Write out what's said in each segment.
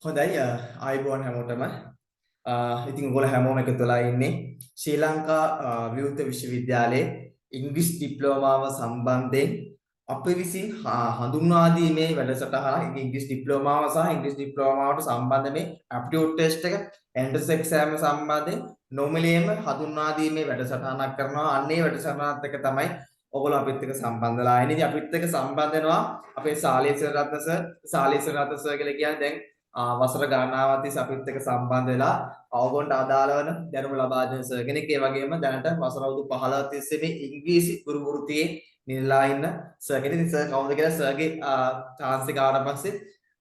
හොඳයි ආයිබෝන් හැමෝටම ඉතින් ඔයගොල්ලෝ හැමෝම එකතු වෙලා ඉන්නේ ශ්‍රී ලංකා විවෘත විශ්වවිද්‍යාලයේ ඉංග්‍රීසි ඩිප්ලෝමාව සම්බන්ධයෙන් අප විසින් හඳුන්වා දීමේ වැඩසටහන ඉංග්‍රීසි ඩිප්ලෝමාව සහ ඉංග්‍රීසි ඩිප්ලෝමාවට සම්බන්ධ මේ ඇප්ටිටියුඩ් ටෙස්ට් එක එන්ට්‍රන්ස් එක්සෑම් සම්බන්ධයෙන් නොමිලේම හඳුන්වා දීමේ වැඩසටහනක් කරනවා. අන්න ඒ වැඩසටහනත් එක්ක තමයි ඔයගොල්ලෝ අපිත් එක්ක සම්බන්ධ වෙලා ඉන්නේ. ඉතින් අපිත් එක්ක සම්බන්ධ වෙනවා අපේ සාලේශ්වර රත්න සර් කියලා කියන්නේ දැන් වසර ගණනාවක් තිස්සේ අපිත් එක්ක සම්බන්ධ වෙලා අවගොන්ට අදාළ වෙන දැනුම ලබා දෙන සර් කෙනෙක්. ඒ වගේම දැනට වසර අවුරුදු 15ක් තිස්සේ මේ ඉංග්‍රීසි ගුරු වෘත්තියේ නිරලා ඉන්න සර් කෙනෙක්. ඉතින් සර් කවුද කියලා සර්ගේ chance එක ආවට පස්සේ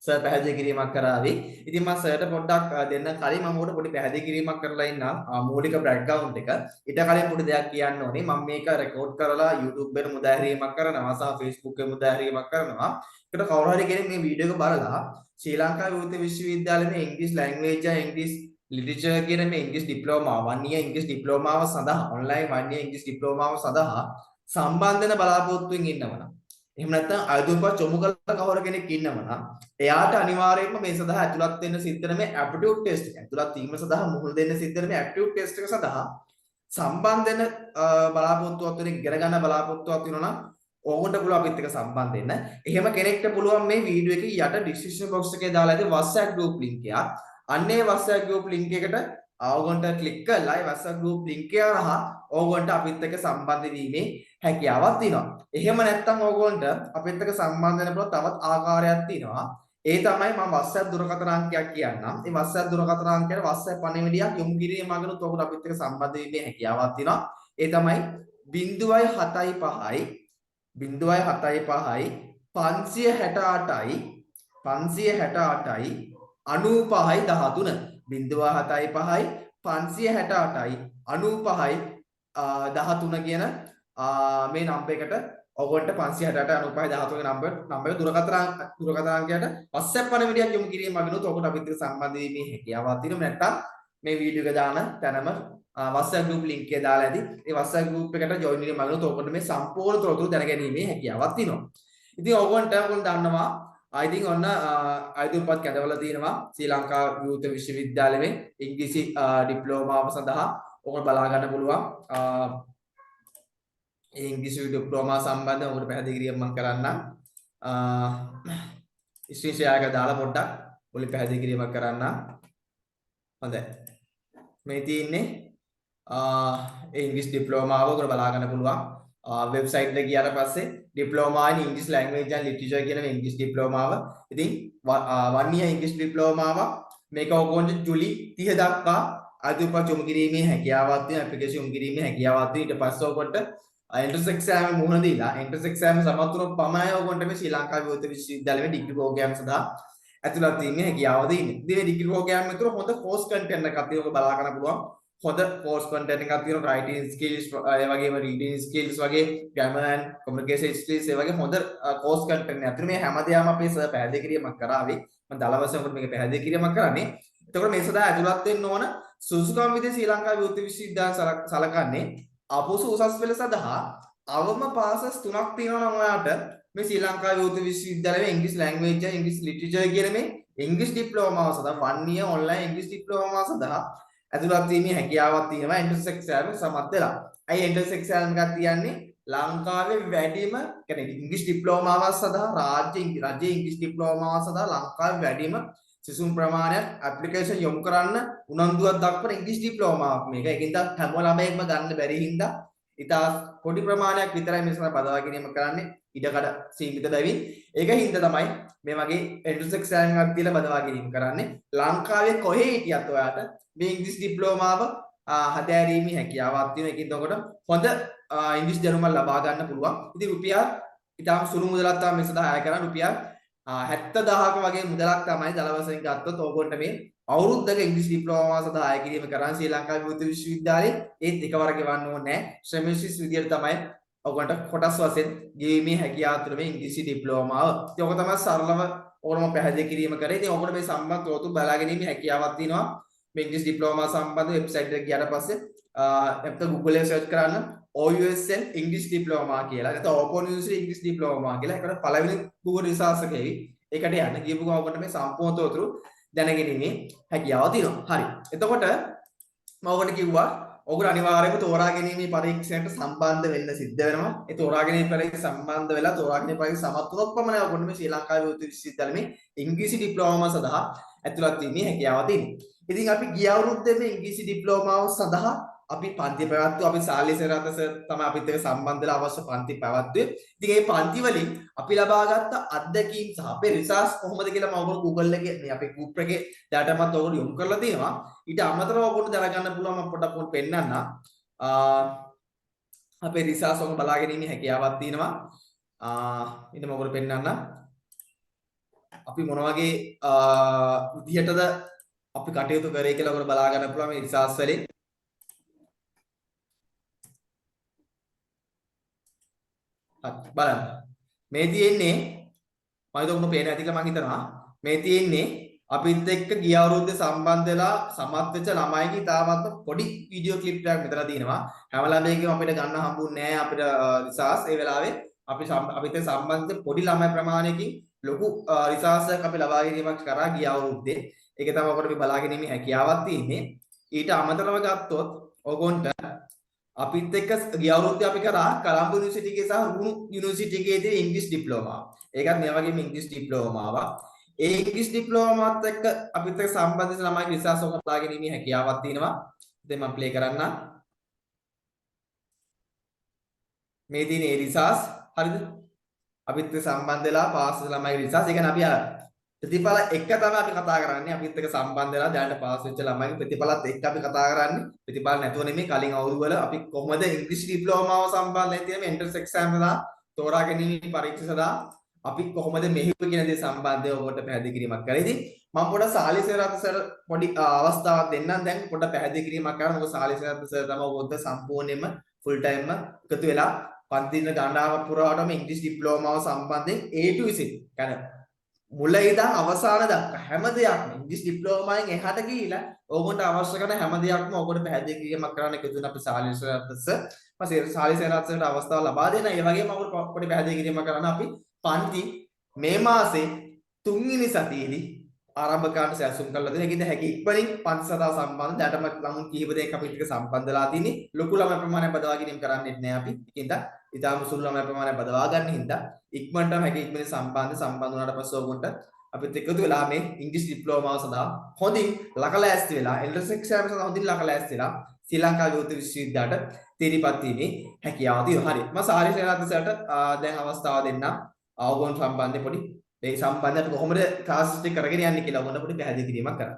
සර් පැහැදිලි කිරීමක් කරાવી. ඉතින් මම සර්ට පොඩ්ඩක් දෙන්න කලින් මම උඩ පොඩි පැහැදිලි කිරීමක් කරලා ඉන්නම් මූලික බෑග්ග්‍රවුන්ඩ් එක. ඊට කලින් පොඩි දෙයක් කියන්න ඕනේ. මම මේක රෙකෝඩ් කරලා YouTube එකට මුදාහැරීමක් කරනවා සහ Facebook එකේ මුදාහැරීමක් කරනවා. ඒකට කවුරු හරි කෙනෙක් මේ වීඩියෝ එක බලලා ශ්‍රී ලංකා විවෘත විශ්වවිද්‍යාලයේ ඉංග්‍රීසි ලැන්ග්වේජ් and ඉංග්‍රීසි ලිටරචර් කියන මේ ඉංග්‍රීසි ඩිප්ලෝමා 1 year ඉංග්‍රීසි ඩිප්ලෝමාව සඳහා ඔන්ලයින් 1 year ඉංග්‍රීසි ඩිප්ලෝමාව සඳහා සම්බන්ධ වෙන බලාපොරොත්තුෙන් ඉන්නවනම් එහෙම නැත්නම් අයදුම්පත් චොමු කළ කවුරු කෙනෙක් ඉන්නවනම් එයාට අනිවාර්යයෙන්ම මේ සඳහා ඇතුළත් වෙන්න සිද්ධ වෙන මේ ඇප්ටිටියුඩ් ටෙස්ට් එක ඇතුළත් වීම සඳහා මුහුණ දෙන්න සිද්ධ වෙන මේ ඇප්ටිටියුඩ් ටෙස්ට් එක සඳහා සම්බන්ධ වෙන බලාපොරොත්තුවක් වෙන ඉගෙන ගන්න බලාපොරොත්තුවක් වෙනවා නම් ඕගොල්ලන්ට පුළුවන් අපිත් එක්ක සම්බන්ධ වෙන්න. එහෙම කෙනෙක්ට පුළුවන් මේ වීඩියෝ එකේ යට ඩිස්ක්‍රිප්ෂන් බොක්ස් එකේ දාලා ඇති WhatsApp group link එක. අන්නේ WhatsApp group link එකට ඕගොල්ලන්ට ක්ලික් කරලා ඒ WhatsApp group link එක හරහා ඕගොල්ලන්ට අපිත් එක්ක සම්බන්ධ වීමේ හැකියාවක් තියෙනවා. එහෙම නැත්නම් ඕගොල්ලන්ට අපිත් එක්ක සම්බන්ධ වෙන්න පුළුවන් තවත් ආකාරයක් තියෙනවා. ඒ තමයි මම WhatsApp දුරකථන අංකයක් කියන්නම්. මේ WhatsApp දුරකථන අංකයට WhatsApp පණිවිඩයක් යොමු කිරීම මගිනුත් ඔයගොල්ලෝ අපිත් එක්ක සම්බන්ධ වීමේ හැකියාවක් තියෙනවා. ඒ තමයි 0.75යි 0.75යි 568යි 568යි 95යි 13 0.75යි 568යි 95යි 13 කියන මේ නම්බර් එකට ඔයගොල්ලන්ට 568යි 95යි 13 නම්බර දුරකථන අංකයට WhatsApp පණිවිඩයක් යොමු කිරීම මගිනුත් ඔයගොල්ලෝ අපිත් එක්ක සම්බන්ධ වීමේ හැකියාවක් තියෙනවා. නැත්නම් මේ වීඩියෝ එක දාන තැනම WhatsApp group link එක දාලා ඇති. ඒ WhatsApp group එකට join වෙන්න මගිනුත් ඔයගොල්ලෝ මේ සම්පූර්ණ තොරතුරු දැනගැනීමේ හැකියාවක් තියෙනවා. ඉතින් ඔයගොල්ලන්ට දන්නවා I think ඔන්න අයිතිපත් කැඳවලා තියෙනවා ශ්‍රී ලංකා විවෘත විශ්වවිද්‍යාලයේ ඉංග්‍රීසි ඩිප්ලෝමාව සඳහා ඔයගොල්ලෝ බලා ගන්න පුළුවන්. ඒ ඉංග්‍රීසි ඩිප්ලෝමා සම්බන්ධව ඔකට පැහැදිලි කිරීමක් මම කරන්නම්. ස්ක්‍රීන් ෂෙයාර් එක දාලා පොඩ්ඩක් ඔයාලා පැහැදිලි කිරීමක් කරන්නම්. හොඳයි. මේ තියෙන්නේ ඉංග්‍රීසි ඩිප්ලෝමාව ඔකට බලා ගන්න පුළුවන්. වෙබ්සයිට් එකට ගියාට පස්සේ ඩිප්ලෝමා ඉන් ඉංග්‍රීසි ලැන්ග්වේජ් and ලිටරචර් කියන මේ ඉංග්‍රීසි ඩිප්ලෝමාව. ඉතින් 1 year ඉංග්‍රීසි ඩිප්ලෝමාව මේක ඔයගොල්ලන්ට ජුලි 30 දක්වා අධිපත් යොමු කිරීමේ හැකියාවක් තියෙන ඇප්ලිකේෂන් යොමු කිරීමේ හැකියාවක් තියෙන. ඊට පස්සේ ඔයගොල්ලන්ට එන්ට්‍රන්ස් එක්සෑම් මුහුණ දීලා එන්ට්‍රන්ස් එක්සෑම් සමත් වුණොත් පමණයි ඔයගොල්ලන්ට මේ ශ්‍රී ලංකා විවෘත විශ්වවිද්‍යාලයේ ඩිග්‍රී ප්‍රෝග්‍රෑම් සඳහා ඇතුළත් වීමේ හැකියාව තියෙන්නේ. ඉතින් මේ ඩිග්‍රී ප්‍රෝග්‍රෑම් එක තුළ හොඳ කෝස් කන්ටෙන්ට් එකක් තියෙනවා බලා ගන්න පුළුවන්. හොඳ කෝස් කන්ටෙන්ට් එකක් තියෙනවා. රයිටින් ස්කිල්ස් ඒ වගේම රීඩින් ස්කිල්ස් වගේ ග්‍රැමර් ඇන්ඩ් කොමියුනිකේෂන් ස්කිල්ස් ඒ වගේ හොඳ කෝස් කන්ටෙන්ට් එකක්. මේ හැමදේම අපේ සර් පැහැදිලි කිරීමක් කරાવી. මම දල වශයෙන් ඔබට මේක පැහැදිලි කිරීමක් කරන්නේ. එතකොට මේ සඳහා ඇතුළත් වෙන්න ඕන සුසුකම් විදිහේ ශ්‍රී ලංකා විවෘත විශ්වවිද්‍යාල සලකන්නේ අපොසු උසස් පෙළ සඳහා අවම පාසස් 3ක් තියෙනවා නම් ඔයාට මේ ශ්‍රී ලංකා විවෘත විශ්වවිද්‍යාලයේ ඉංග්‍රීසි ලැන්ග්වේජ් and ඉංග්‍රීසි ලිටරචර් කියන මේ ඉංග්‍රීසි ඩිප්ලෝමාව සඳහා 1 year ඔන්ලයින් ඉංග්‍රීසි ඩිප්ලෝමාව සඳහා ඇතුළත් වීමේ හැකියාවක් තියෙනවා එන්ට්‍රන්ස් එක්සෑම් සමත් වෙලා. අයි එන්ට්‍රන්ස් එක්සෑම් එකක් තියන්නේ ලංකාවේ වැඩිම කියන්නේ ඉංග්‍රීසි ඩිප්ලෝමාව සඳහා රාජ්‍ය ඉංග්‍රීසි ඩිප්ලෝමාව සඳහා ලංකාවේ වැඩිම සිසුන් ප්‍රමාණයක් ඇප්ලිකේෂන් යොමු කරන්න උනන්දුවක් දක්වන ඉංග්‍රීසි ඩිප්ලෝමාවක් මේක. ඒකින්ද හැම ළමයෙක්ම ගන්න බැරි හින්දා ඉතා පොඩි ප්‍රමාණයක් විතරයි මේ සඳහා බදවා ගැනීම කරන්නේ ඉඩකඩ සීමිත බැවින්. ඒකින්ද තමයි මේ වගේ එන්ට්‍රන්ස් එක්සෑම් එකක් දීලා බදවා ගැනීම කරන්නේ. ලංකාවේ කොහේ හිටියත් ඔයාට මේ ඉංග්‍රීසි ඩිප්ලෝමාව හදාරීමේ හැකියාවක් තියෙනවා. ඒකින්ද ඔකට හොඳ ඉංග්‍රීසි දැනුම ලබා ගන්න පුළුවන්. ඉතින් රුපියල් ඉතාම සුළු මුදලක් තමයි මේ සඳහා අය කරන්නේ. රුපියල් 70000ක වගේ මුදලක් තමයි දල වශයෙන් ගත්තොත් ඕගොල්ලන්ට මේ අවුරුද්දක ඉංග්‍රීසි ඩිප්ලෝමා සඳහා අය කිරීම කරන්නේ ශ්‍රී ලංකා විවෘත විශ්වවිද්‍යාලයේ. ඒත් එකවර ගෙවන්න ඕනේ නැහැ. ශ්‍රමේශිස් විදියට තමයි ඔයගොල්ලන්ට කොටස් වශයෙන් ගෙවීමේ හැකියාව තුළ මේ ඉංග්‍රීසි ඩිප්ලෝමාව. ඉතින් ඔක තමයි සරලව ඕනම පැහැදිලි කිරීම කරේ. ඉතින් ඔයගොල්ලෝ මේ සම්බන්ධ තොරතුරු බලා ගැනීමේ හැකියාවක් තියෙනවා. මේ ඉංග්‍රීසි ඩිප්ලෝමා සම්බන්ධ වෙබ්සයිට් එකට ගියාට පස්සේ නැත්නම් Google එකේ සර්ච් කරන්න OUSN English Diploma කියලා. නැත්නම් Open University English Diploma කියලා. ඒකට පළවෙනි Google රිසර්ච් එකේ ඒකට යන්න ගියපු ගමන් ඔබට මේ සම්පූර්ණ තොරතුරු දැනගැනීමේ හැකියාව තියෙනවා. හරි. එතකොට මම ඔබට කිව්වා ඔගොල්ලෝ අනිවාර්යයෙන්ම තෝරා ගැනීමේ පරීක්ෂණයට සම්බන්ධ වෙන්න සිද්ධ වෙනවා. ඒ තෝරා ගැනීම පරීක්ෂණ සම්බන්ධ වෙලා තෝරා ගැනීම පරීක්ෂණ සමත් වුණොත් පමණයි ඔගොල්ලෝ මේ ශ්‍රී ලංකාවේ විද්‍යුත් විශ්වවිද්‍යාලයේ ඉංග්‍රීසි ඩිප්ලෝමා සඳහා ඇතුළත් වීමේ හැකියාව තියෙනවා. ඉතින් අපි ගිය අවුරුද්දේ මේ ඉංග්‍රීසි ඩිප්ලෝමාව සඳහා අපි පන්ති පැවැත්වුවා. අපි සාලි සරත් සර් තමයි අපිත් එක්ක සම්බන්ධ වෙලා අවශ්‍ය පන්ති පැවැත්වුවේ. ඉතින් මේ පන්ති වලින් අපි ලබාගත් අත්දැකීම් සහ අපේ රිසර්ච් කොහොමද කියලා මම ඔයගොල්ලෝ Google එකේ මේ අපේ group එකේ ඩාටාමත් ඔයගොල්ලෝ යොමු කරලා තියෙනවා. ඊට අමතරව ඔයගොල්ලෝ දැනගන්න පුළුවන් මම පොඩ්ඩක් පෙන්නන්න. අපේ රිසර්ච් ඔක බලා ගැනීමේ හැකියාවක් තියෙනවා. ඉතින් මම ඔයගොල්ලෝ පෙන්නන්න. අපි මොන වගේ විදිහටද අපි කටයුතු කරේ කියලා ඔයගොල්ලෝ බලා ගන්න පුළුවන් මේ රිසර්ච් වලින්. බලන්න. මේ තියෙන්නේ මම හිතුවා පේන ඇති කියලා මම හිතනවා. මේ තියෙන්නේ අපිත් එක්ක ගිය අවුරුද්දේ සම්බන්ධ වෙලා සමත් වෙච්ච ළමයිගේ ඉතාමත් පොඩි වීඩියෝ ක්ලිප් එකක් මෙතන තියෙනවා. හැම ළමයෙක්ගේම අපිට ගන්න හම්බුන්නේ නැහැ අපිට රිසර්ච් ඒ වෙලාවේ අපිත් සම්බන්ධ පොඩි ළමයි ප්‍රමාණයකින් ලොකු රිසර්ච් එකක් අපි ලබා ගැනීමක් කරා ගිය අවුරුද්දේ. ඒක තමයි ඔකට අපි බලා ගැනීමේ හැකියාවක් තියෙන්නේ. ඊට අමතරව ගත්තොත් ඔයගොන්ට අපිත් එක්ක ගිය අවුරුද්දේ අපි කරා කොළඹ යුනිවර්සිටි එකේ සහ රුහුණු යුනිවර්සිටි එකේ තියෙන ඉංග්‍රීසි ඩිප්ලෝමා. ඒකත් මේ වගේම ඉංග්‍රීසි ඩිප්ලෝමාවක්. ඒ ඉංග්‍රීසි ඩිප්ලෝමාවත් එක්ක අපිත් එක්ක සම්බන්ධ වෙන ළමයි රිසර්ච් එක බලා ගැනීමේ හැකියාවක් තියෙනවා. ඉතින් මම ප්ලේ කරන්නම්. මේ තියෙන ඒ රිසර්ච් හරිද? අපිත් එක්ක සම්බන්ධ වෙලා පාස් වෙන ළමයි රිසර්ච්. ඒ කියන්නේ අපි අර ප්‍රතිඵල එක තමයි අපි කතා කරන්නේ. අපිත් එක්ක සම්බන්ධ වෙලා දැනට පාස් වෙච්ච ළමයි ප්‍රතිඵලත් එක්ක අපි කතා කරන්නේ. ප්‍රතිඵල නැතුව නෙමෙයි කලින් අවුරුදු වල අපි කොහොමද ඉංග්‍රීසි ඩිප්ලෝමාව සම්බන්ධයෙන් තියෙන එන්ට්‍රන්ස් එක්සෑම් සඳහා තෝරා ගැනීම පරීක්ෂා සඳහා අපි කොහොමද මෙහෙයුව කියන දේ සම්බන්ධව ඔබට පැහැදිලි කිරීමක් කරා. ඉතින් මම පොඩ්ඩක් සාලිසරත් සර් පොඩි අවස්ථාවක් දෙන්නම් දැන් පොඩ්ඩක් පැහැදිලි කිරීමක් කරා. මොකද සාලිසරත් සර් තමයි ඔබට සම්පූර්ණයෙන්ම ෆුල් ටයිම්ම එකතු වෙලා පන්ති දින ගණනාවක් පුරාවටම ඉංග්‍රීසි ඩිප්ලෝමාව සම්බන්ධයෙන් A to Z يعني මුල ඉඳන් අවසාන දක්වා හැම දෙයක්ම ඉංග්‍රීසි ඩිප්ලෝමාවෙන් එහාට ගිහිලා ඕගොල්ලන්ට අවශ්‍ය කරන හැම දෙයක්ම ඔයගොල්ලෝ පැහැදිලි කිරීමක් කරන්න එකතු වෙන අපි සාලිසරත් සර් සාලිසරත් සර්ට අවස්ථාව ලබා දෙන. ඒ වගේම ඔයගොල්ලෝ පොඩි පැහැදිලි කිරීමක් කරන්න අපි පන්ති මේ මාසේ 3 වෙනි සතියේදී ආරම්භ කරන්න සැලසුම් කරලා දෙන. ඒකද හැකි ඉක්මනින් පන්ති සදා සම්බන්ධ දැටම ළමුන් කිහිප දෙනෙක් අපිට එක්ක සම්බන්ධ වෙලා තින්නේ. ලොකු ළමයි ප්‍රමාණයක් බදවා ගැනීම කරන්නේ නැහැ අපි. ඒකින්ද ඊටාම සුළු ළමයි ප්‍රමාණයක් බදවා ගන්න හින්දා ඉක්මනටම හැකි ඉක්මනින් සම්බන්ධ වුණාට පස්සේ ඔයගොන්ට අපිත් එකතු වෙලා මේ ඉංග්‍රීසි ඩිප්ලෝමාව සඳහා හොඳින් ලකලෑස්ති වෙලා එන්ට්‍රන්ස් එක්සෑම් සඳහා හොඳින් ලකලෑස්ති වෙලා ශ්‍රී ලංකා විද්‍යුත් විශ්වවිද්‍යාලයට තීරපත් වීමේ හැකියාව තියෙනවා. හරි. මම සාරි සේනාරත්න දැන් අවස්ථාව දෙන්නම්. අවගොන් සම්බන්ධයෙන් පොඩි මේ සම්බන්ධයට කොහොමද ක්ලාස් එක කරගෙන යන්නේ කියලා ඔයගොල්ලෝ පොඩි පැහැදිලි කිරීමක් කරන්න.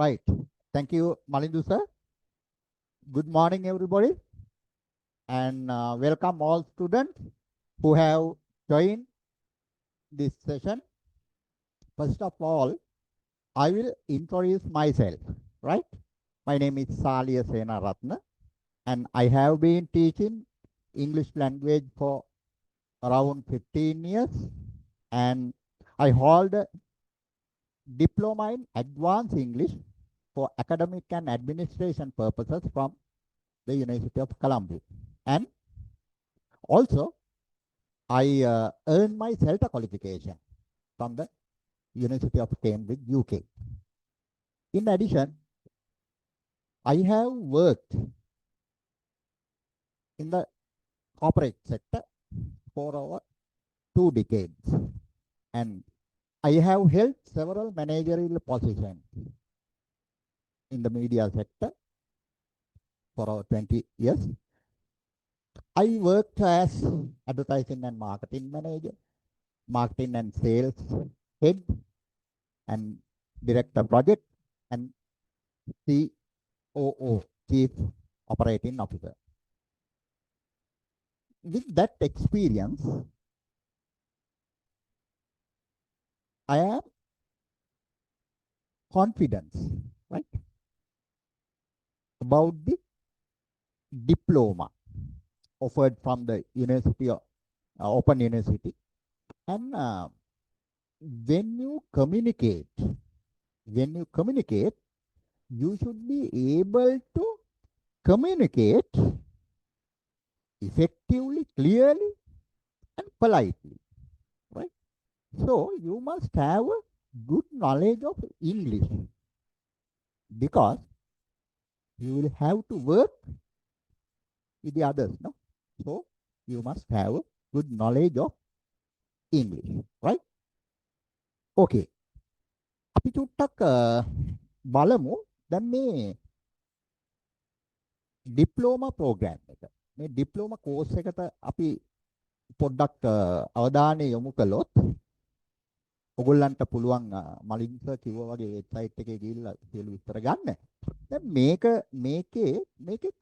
Right. Thank you, Malindu sir. Good morning, everybody, and welcome all students who have joined this session. First of all, I will introduce myself. Right. My name is Saliya Senaratna, and I have been teaching English language for around 15 years, and I hold a diploma in advanced English for academic and administration purposes from the University of Colombo. And also, I earned my CELTA qualification from the University of Cambridge, UK. In addition, I have worked in the corporate sector for over 2 decades, and I have held several managerial positions in the media sector for over 20 years. I worked as advertising and marketing manager, marketing and sales head, and director project, and COO, Chief Operating Officer. With that experience, I am confident, right, about the diploma offered from the University of Open University. And when you communicate, you should be able to communicate effectively, clearly, and politely, right? So you must have a good knowledge of English because you will have to work with the others, no? So you must have a good knowledge of English, right? Okay. අපි චුට්ටක් බලමු දැන් මේ diploma programme එක. මේ diploma course එකට අපි පොඩ්ඩක් අවධානය යොමු කළොත් ඔයගොල්ලන්ට පුළුවන් මලින් සර් කිව්වා වගේ වෙබ්සයිට් එකේ ගිහිල්ලා සියලු විස්තර ගන්න. දැන් මේකේ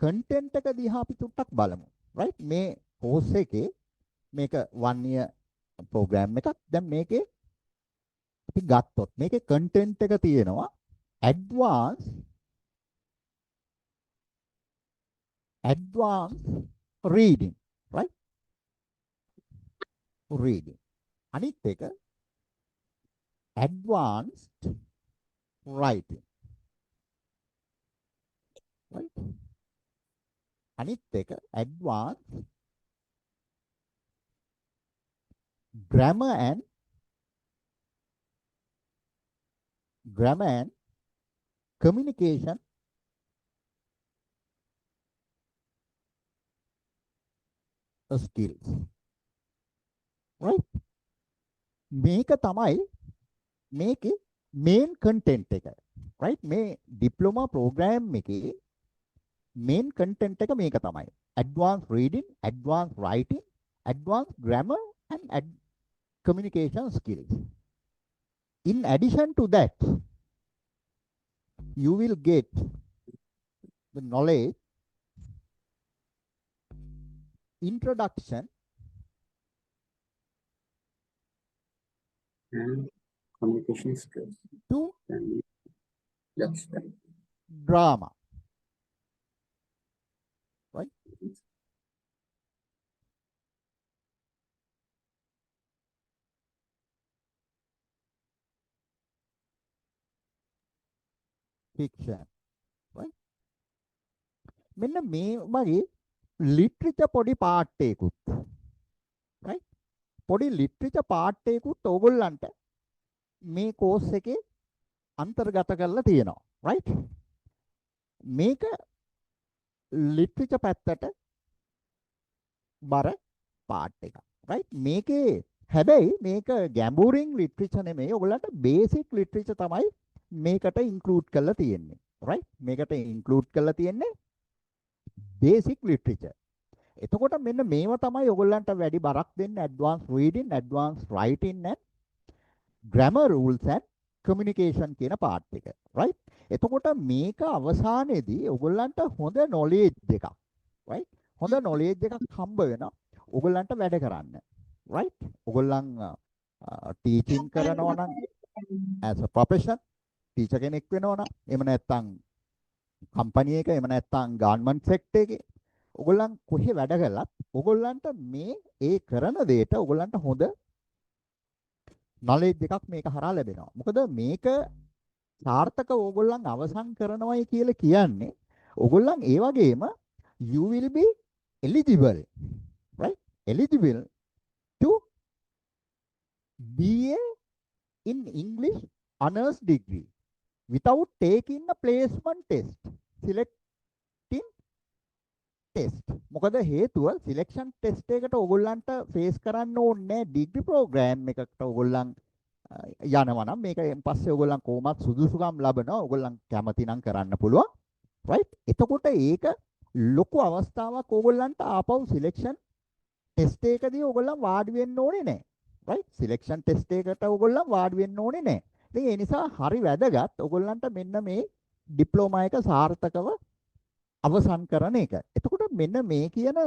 කන්ටෙන්ට් එක දිහා අපි චුට්ටක් බලමු. right? මේ කෝස් එකේ මේක 1 year ප්‍රෝග්‍රෑම් එකක්. දැන් මේකේ අපි ගත්තොත් මේකේ කන්ටෙන්ට් එක තියෙනවා advanced reading, right? Reading. අනිත් එක advanced writing, right? අනිත් එක advanced grammar and communication skills, right? මේක තමයි මේකේ main content එක, right? මේ diploma program එකේ main content එක මේක තමයි advanced reading, advanced writing, advanced grammar and communication skills. In addition to that, you will get the knowledge, introduction and communication skills to and that's right. drama, right? Fiction, right? මෙන්න මේ වගේ literature පොඩි part එකකුත්, right? පොඩි literature part එකකුත් ඕගොල්ලන්ට මේ course එකේ අන්තර්ගත කරලා තියෙනවා, right? මේක ලිටරචර් පැත්තට බර පාර්ට් එකක්, right? මේකේ හැබැයි මේක ගැඹුරින් ලිටරචර් නෙමෙයි, ඔයගොල්ලන්ට බේසික් ලිටරචර් තමයි මේකට ඉන්ක්ලූඩ් කරලා තියෙන්නේ, right? මේකට ඉන්ක්ලූඩ් කරලා තියෙන්නේ basic literature. එතකොට මෙන්න මේවා තමයි ඔයගොල්ලන්ට වැඩි බරක් දෙන්නේ advanced reading, advanced writing and grammar rules and communication කියන part එක, right? එතකොට මේක අවසානයේදී ඔයගොල්ලන්ට හොඳ knowledge එකක්, right? හොඳ knowledge එකක් හම්බ වෙනවා ඔයගොල්ලන්ට වැඩ කරන්න, right? ඔයගොල්ලන් teaching කරනවා නම් as a profession teacher කෙනෙක් වෙනවා නම් එහෙම නැත්නම් කම්පැනි එක එහෙම නැත්නම් ගවර්න්මන්ට් සෙක්ටර් එකේ ඔයගොල්ලන් කොහේ වැඩ කළත් ඔයගොල්ලන්ට මේ ඒ කරන දෙයට ඔයගොල්ලන්ට හොඳ knowledge එකක් මේක හරහා ලැබෙනවා. මොකද මේක සාර්ථක ඕගොල්ලන් අවසන් කරනවායි කියලා කියන්නේ ඕගොල්ලන් ඒ වගේම you will be eligible, right? Eligible to BA in English honors degree without taking a placement test, selecting test. මොකද හේතුව selection test එකට ඕගොල්ලන්ට face කරන්න ඕනේ degree program එකකට ඕගොල්ලන් යනවා නම් මේකෙන් පස්සේ ඕගොල්ලන් කොහොමත් සුදුසුකම් ලබනවා, ඕගොල්ලන් කැමති නම් කරන්න පුළුවන්, right? එතකොට ඒක ලොකු අවස්ථාවක් ඕගොල්ලන්ට ආපහු selection test එකදී ඕගොල්ලන් වාඩි වෙන්න ඕනේ නැහැ, right? selection test එකට ඕගොල්ලන් වාඩි වෙන්න ඕනේ නැහැ. ඉතින් ඒ නිසා හරි වැදගත් ඕගොල්ලන්ට මෙන්න මේ ඩිප්ලෝමා එක සාර්ථකව අවසන් කරන එක. එතකොට මෙන්න මේ කියන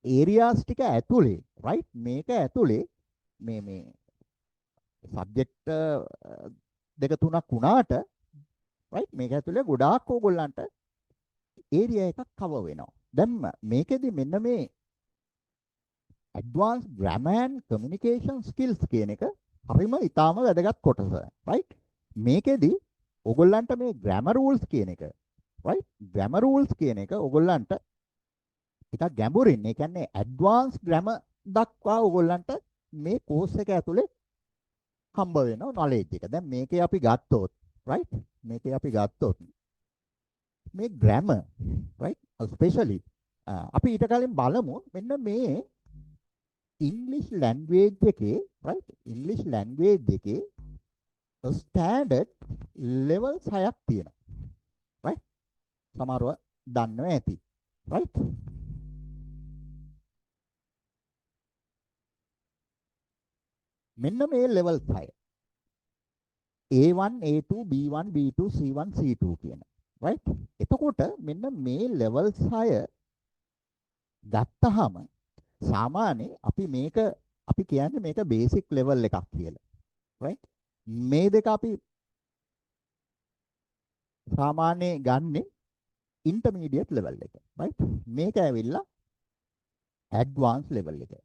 ඒරියාස් ටික ඇතුලේ, right? මේක ඇතුලේ මේ සබ්ජෙක්ට් දෙක තුනක් වුණාට, right? මේක ඇතුලේ ගොඩාක් ඕගොල්ලන්ට ඒරියා එකක් කවර් වෙනවා. දැන් මේකෙදි මෙන්න මේ advanced grammar and communication skills කියන එක හරිම ඊටාම වැදගත් කොටස, right? මේකෙදි ඔයගොල්ලන්ට මේ grammar rules කියන එක, right? grammar rules කියන එක ඔයගොල්ලන්ට ටිකක් ගැඹුරින්, ඒ කියන්නේ advanced grammar දක්වා ඔයගොල්ලන්ට මේ course එක ඇතුලේ හම්බ වෙනවා knowledge එක. දැන් මේකේ අපි ගත්තොත් right මේකේ අපි ගත්තොත් මේ grammar right especially අපි ඊට කලින් බලමු මෙන්න මේ English language එකේ right English language එකේ standard level 6ක් තියෙනවා right සමහරව දන්නව ඇති right මෙන්න මේ level 6 A1 A2 B1 B2 C1 C2 කියන right එතකොට මෙන්න මේ level 6 ගත්තාම සාමාන්‍ය අපි කියන්නේ මේක basic level එකක් කියලා right මේ දෙක අපි සාමාන්‍ය ගන්නෙ intermediate level එක right මේක ඇවිල්ලා advanced level එක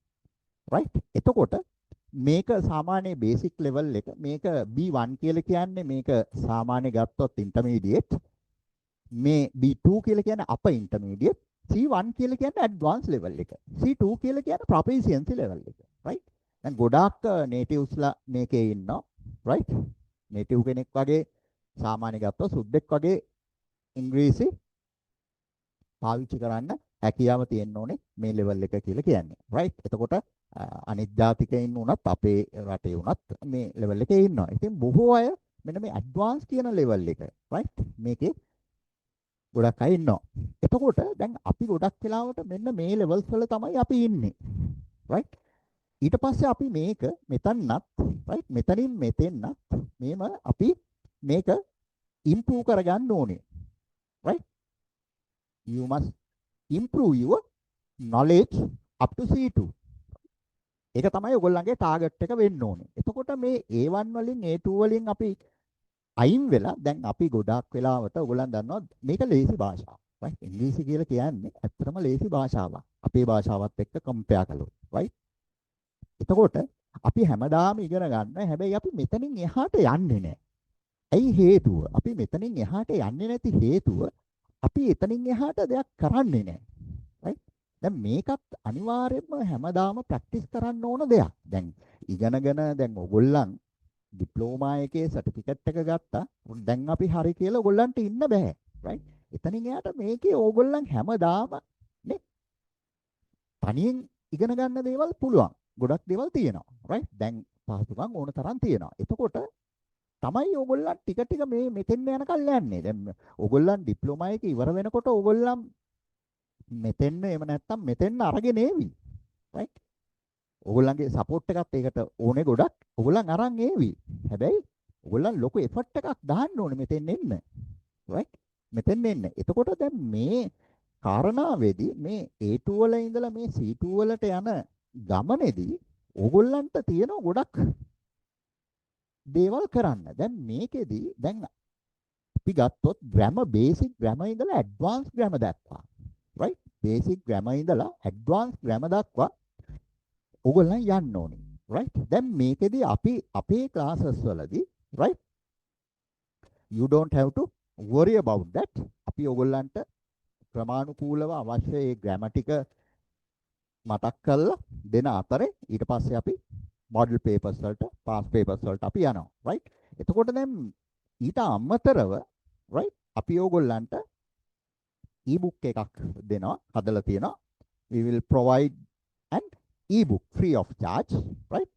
right එතකොට මේක සාමාන්‍ය basic level එක මේක B1 කියලා කියන්නේ මේක සාමාන්‍ය ගත්තොත් intermediate මේ B2 කියලා කියන්නේ upper intermediate C1 කියලා කියන්නේ advanced level එක C2 කියලා කියන්නේ proficiency level එක right දැන් ගොඩාක් natives ලා මේකේ ඉන්නවා right native කෙනෙක් වගේ සාමාන්‍ය ගත්තොත් සුද්දෙක් වගේ ඉංග්‍රීසි පාවිච්චි කරන්න හැකියාව තියෙන්න ඕනේ මේ level එක කියලා කියන්නේ right එතකොට අනිත් ජාතිකයින් වුණත් අපේ රටේ වුණත් මේ level එකේ ඉන්නවා. ඉතින් බොහෝ අය මෙන්න මේ advance කියන level එක right මේකේ ගොඩක් අය ඉන්නවා. එතකොට දැන් අපි ගොඩක් වෙලාවට මෙන්න මේ levels වල තමයි අපි ඉන්නේ. right ඊට පස්සේ අපි මේක මෙතනත් right මෙතනින් මෙතෙන්ත් මේම අපි මේක improve කරගන්න ඕනේ. right you must improve your knowledge up to C2. ඒක තමයි ඔයගොල්ලන්ගේ ටාගට් එක වෙන්න ඕනේ. එතකොට මේ A1 වලින් A2 වලින් අපි අයින් වෙලා දැන් අපි ගොඩාක් වෙලාවට ඔයගොල්ලන් දන්නවා මේක ලේසි භාෂාවක්. right ඉංග්‍රීසි කියලා කියන්නේ ඇත්තටම ලේසි භාෂාවක්. අපේ භාෂාවත් එක්ක කම්පෙයාර් කළොත්. right එතකොට අපි හැමදාම ඉගෙන ගන්න හැබැයි අපි මෙතනින් එහාට යන්නේ නැහැ. ඇයි හේතුව? අපි මෙතනින් එහාට යන්නේ නැති හේතුව අපි එතනින් එහාට දෙයක් කරන්නේ නැහැ. right දැන් මේකත් අනිවාර්යයෙන්ම හැමදාම ප්‍රැක්ටිස් කරන්න ඕන දෙයක්. දැන් ඉගෙනගෙන දැන් ඔයගොල්ලන් ඩිප්ලෝමා එකේ සර්ටිෆිකේට් එක ගත්තා. දැන් අපි හරි කියලා ඔයගොල්ලන්ට ඉන්න බෑ. right එතනින් එහාට මේකේ ඕගොල්ලන් හැමදාම නේ තනියෙන් ඉගෙන ගන්න දේවල් පුළුවන්. ගොඩක් දේවල් තියෙනවා. right දැන් පහසුකම් ඕන තරම් තියෙනවා. එතකොට තමයි ඕගොල්ලන් ටික ටික මේ මෙතෙන් යනකල් යන්නේ. දැන් ඕගොල්ලන් ඩිප්ලෝමා එක ඉවර වෙනකොට ඕගොල්ලන් මෙතෙන් එහෙම නැත්තම් මෙතෙන් අරගෙන ඒවි. right ඕගොල්ලන්ගේ සපෝට් එකත් ඒකට ඕනේ ගොඩක්. ඕගොල්ලන් අරන් ඒවි. හැබැයි ඕගොල්ලන් ලොකු එෆර්ට් එකක් දාන්න ඕනේ මෙතෙන් එන්න. right මෙතෙන් එන්න. එතකොට දැන් මේ කාරණාවේදී මේ A2 වල ඉඳලා මේ C2 වලට යන ගමනේදී ඕගොල්ලන්ට තියෙන ගොඩක් දේවල් කරන්න. දැන් මේකෙදී දැන් අපි ගත්තොත් grammar basic grammar ඉඳලා advanced grammar දක්වා right basic grammar ඉඳලා advanced grammar දක්වා ඕගොල්ලන් යන්න ඕනේ right දැන් මේකෙදී අපි අපේ classes වලදී right you don't have to worry about that අපි ඕගොල්ලන්ට ක්‍රමානුකූලව අවශ්‍ය ඒ grammar ටික මතක් කරලා දෙන අතරේ ඊට පස්සේ අපි model papers වලට past papers වලට අපි යනවා right එතකොට දැන් ඊට අමතරව right අපි ඕගොල්ලන්ට e-book එකක් දෙනවා හදලා තියෙනවා we will provide an e-book free of charge right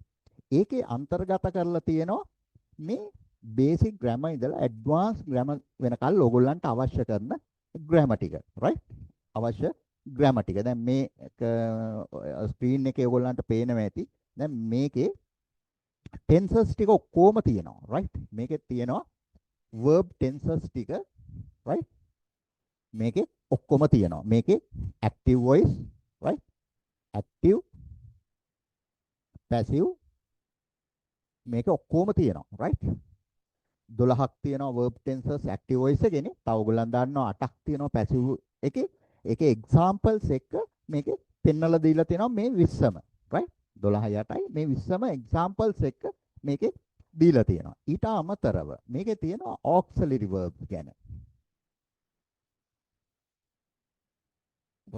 ඒකේ අන්තර්ගත කරලා තියෙනවා මේ basic grammar ඉඳලා advanced grammar වෙනකල් ඕගොල්ලන්ට අවශ්‍ය කරන grammar ටික right අවශ්‍ය grammar ටික දැන් මේ ස්ක්‍රීන් එකේ ඕගොල්ලන්ට පේනවා ඇති දැන් මේකේ tenses ටික ඔක්කොම තියෙනවා right මේකේ තියෙනවා verb tenses ටික right මේකේ ඔක්කොම තියෙනවා මේකේ active voice right active passive මේක ඔක්කොම තියෙනවා right 12ක් තියෙනවා verb tenses active voice එකේනේ තව ඔයගොල්ලන් දන්නවා 8ක් තියෙනවා passive එකේ ඒකේ examples එක මේකේ පෙන්වලා දීලා තියෙනවා මේ 20ම right 12 8යි මේ 20ම examples එක මේකේ දීලා තියෙනවා ඊට අමතරව මේකේ තියෙනවා auxiliary verbs ගැන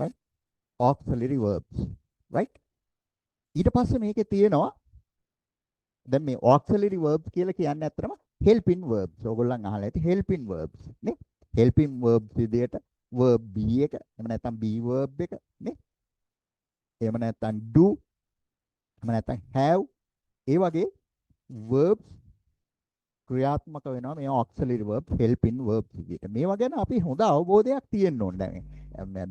right auxiliary verbs right ඊට පස්සේ මේකේ තියෙනවා දැන් මේ auxiliary verbs කියලා කියන්නේ ඇත්තටම helping verbs. ඕගොල්ලන් අහලා ඇති helping verbs නේ. helping verbs විදියට verb be එක, එහෙම නැත්නම් be verb එක නේ. එහෙම නැත්නම් do, එහෙම නැත්නම් have, ඒ වගේ verbs ක්‍රියාත්මක වෙනවා මේ auxiliary verbs helping verbs විදියට. මේවා ගැන අපි හොඳ අවබෝධයක් තියෙන්න ඕනේ.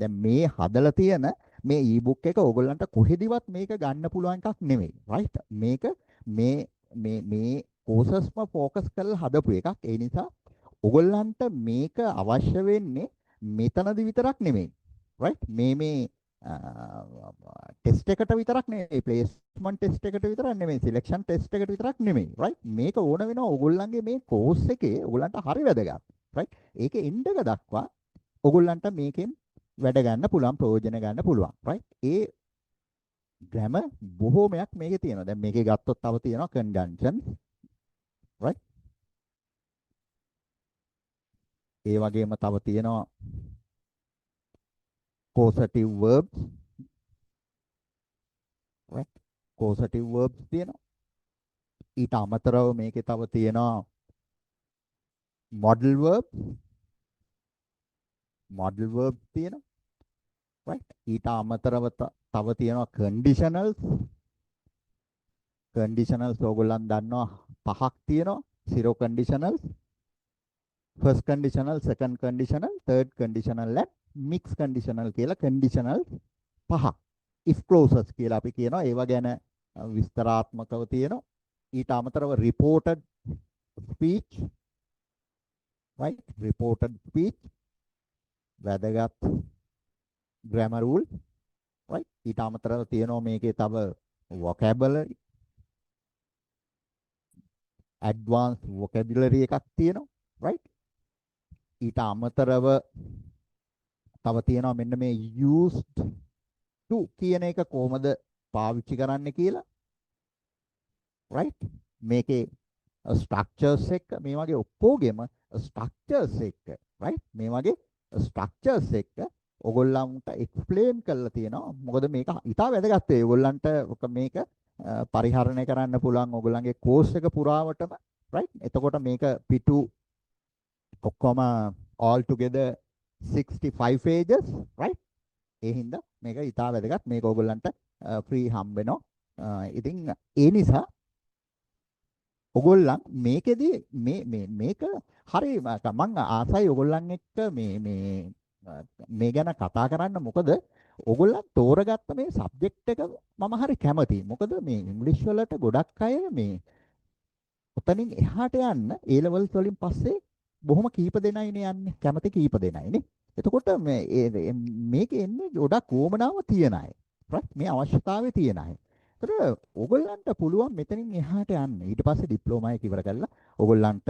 දැන් මේ හදලා තියෙන මේ e-book එක ඕගොල්ලන්ට කොහෙදිවත් මේක ගන්න පුළුවන් එකක් නෙමෙයි. right? මේක මේ courses-ම focus කරලා හදපු එකක්. ඒ නිසා ඕගොල්ලන්ට මේක අවශ්‍ය වෙන්නේ මෙතනදි විතරක් නෙමෙයි. right? මේ ටෙස්ට් එකට විතරක් නෙමෙයි, ප්ලේස්මන්ට් ටෙස්ට් එකට විතරක් නෙමෙයි, සිලෙක්ෂන් ටෙස්ට් එකට විතරක් නෙමෙයි. right? මේක ඕන වෙනවා ඕගොල්ලන්ගේ මේ course එකේ ඕගොල්ලන්ට හරි වැදගත්. right? ඒකේ end එක දක්වා ඕගොල්ලන්ට මේකෙන් වැඩ ගන්න පුළුවන්, ප්‍රයෝජන ගන්න පුළුවන්. right? ඒ grammar බොහෝමයක් මේකේ තියෙනවා. දැන් මේකේ ගත්තොත් තව තියෙනවා conjunction. right? ඒ වගේම තව තියෙනවා causative verbs. right? causative verbs තියෙනවා. ඊට අමතරව මේකේ තව තියෙනවා modal verbs. modal verbs තියෙනවා. right? ඊට අමතරව තව තියෙනවා conditionals. conditionals ඕගොල්ලන් දන්නවා පහක් තියෙනවා. zero conditionals, first conditional, second conditional, third conditional and mixed conditional කියලා conditionals පහක්. if clauses කියලා අපි කියනවා. ඒවා ගැන විස්තරාත්මකව තියෙනවා. ඊට අමතරව reported speech. right? reported speech වැදගත් grammar rule. right? ඊට අමතරව තියෙනවා මේකේ තව vocabulary, advanced vocabulary එකක් තියෙනවා. right? ඊට අමතරව තව තියෙනවා මෙන්න මේ used to කියන එක කොහොමද පාවිච්චි කරන්න කියලා. right? මේකේ structures එක මේ වගේ ඔක්කොගෙම structures එක right? මේ වගේ structures එක ඔයගොල්ලන්ට explain කරලා තියෙනවා. මොකද මේක ඉතා වැදගත් වෙයි. ඔයගොල්ලන්ට මේක පරිහරණය කරන්න පුළුවන් ඔයගොල්ලන්ගේ course එක පුරාවටම. right? එතකොට මේක පිටු ඔක්කොම all together 65 pages. right? ඒ හින්දා මේක ඉතා වැදගත්. මේක ඔයගොල්ලන්ට free හම්බ වෙනවා. ඉතින් ඒ නිසා ඔයගොල්ලන් මේකෙදි මේක හරි මම ආසයි ඔයගොල්ලන් එක්ක මේ ගැන කතා කරන්න. මොකද ඔයගොල්ලන් තෝරගත්ත මේ සබ්ජෙක්ට් එක මම හරි කැමතියි. මොකද මේ ඉංග්‍රීසි වලට ගොඩක් අය මේ උතනින් එහාට යන්න A levels වලින් පස්සේ බොහොම කීප දෙනයිනේ යන්නේ. කැමති කීප දෙනයිනේ. එතකොට මේකේ එන්නේ ගොඩක් වොමනාව තියන අය. right? මේ අවශ්‍යතාවය තියන අය. ඒතර ඕගොල්ලන්ට පුළුවන් මෙතනින් එහාට යන්න. ඊට පස්සේ ඩිප්ලෝමා එක ඉවර කරලා ඕගොල්ලන්ට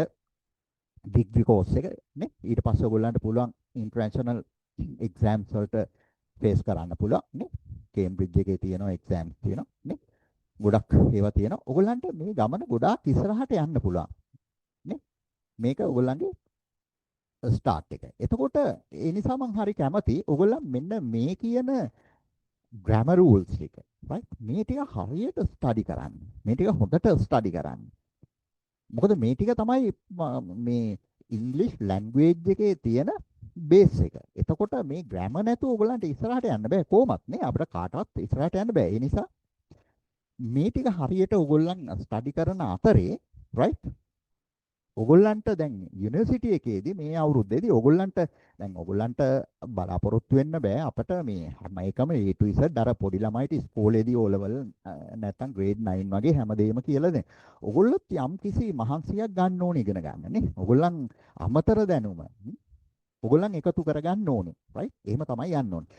ඩිග්‍රී කෝස් එක නේ. ඊට පස්සේ ඕගොල්ලන්ට පුළුවන් ඉන්ටර්නැෂනල් එක්සෑම්ස් වලට ෆේස් කරන්න පුළුවන් නේ. කේම්බ්‍රිජ් එකේ තියෙනවා එක්සෑම්ස් තියෙනවා නේ. ගොඩක් ඒවා තියෙනවා. ඕගොල්ලන්ට මේ ගමන ගොඩාක් ඉස්සරහට යන්න පුළුවන් නේ. මේක ඕගොල්ලන්ගේ ස්ටාර්ට් එක. එතකොට ඒ නිසා මම හරි කැමතියි ඕගොල්ලන් මෙන්න මේ කියන grammar rules ටික right? මේ ටික හරියට ස්ටඩි කරන්න. මේ ටික හොඳට ස්ටඩි කරන්න. මොකද මේ ටික තමයි මේ English language එකේ තියෙන බේස් එක. එතකොට මේ grammar නැතුව ඔයගලන්ට ඉස්සරහට යන්න බෑ කොහොමත් නේ. අපිට කාටවත් ඉස්සරහට යන්න බෑ. ඒ නිසා මේ ටික හරියට ඔයගොල්ලන් ස්ටඩි කරන අතරේ right? ඔයගොල්ලන්ට දැන් යුනිවර්සිටි එකේදී මේ අවුරුද්දේදී ඔයගොල්ලන්ට බලාපොරොත්තු වෙන්න බෑ අපිට මේ හැම එකම A to Z අර පොඩි ළමයිට ඉස්කෝලේදී O level නැත්තම් grade 9 වගේ හැමදේම කියලා දෙන්න. ඔයගොල්ලොත් යම් කිසි මහන්සියක් ගන්න ඕනේ ඉගෙන ගන්න නේ. ඔයගොල්ලන් අමතර දැනුම ඔයගොල්ලන් එකතු කරගන්න ඕනේ. right? එහෙම තමයි යන්න ඕනේ.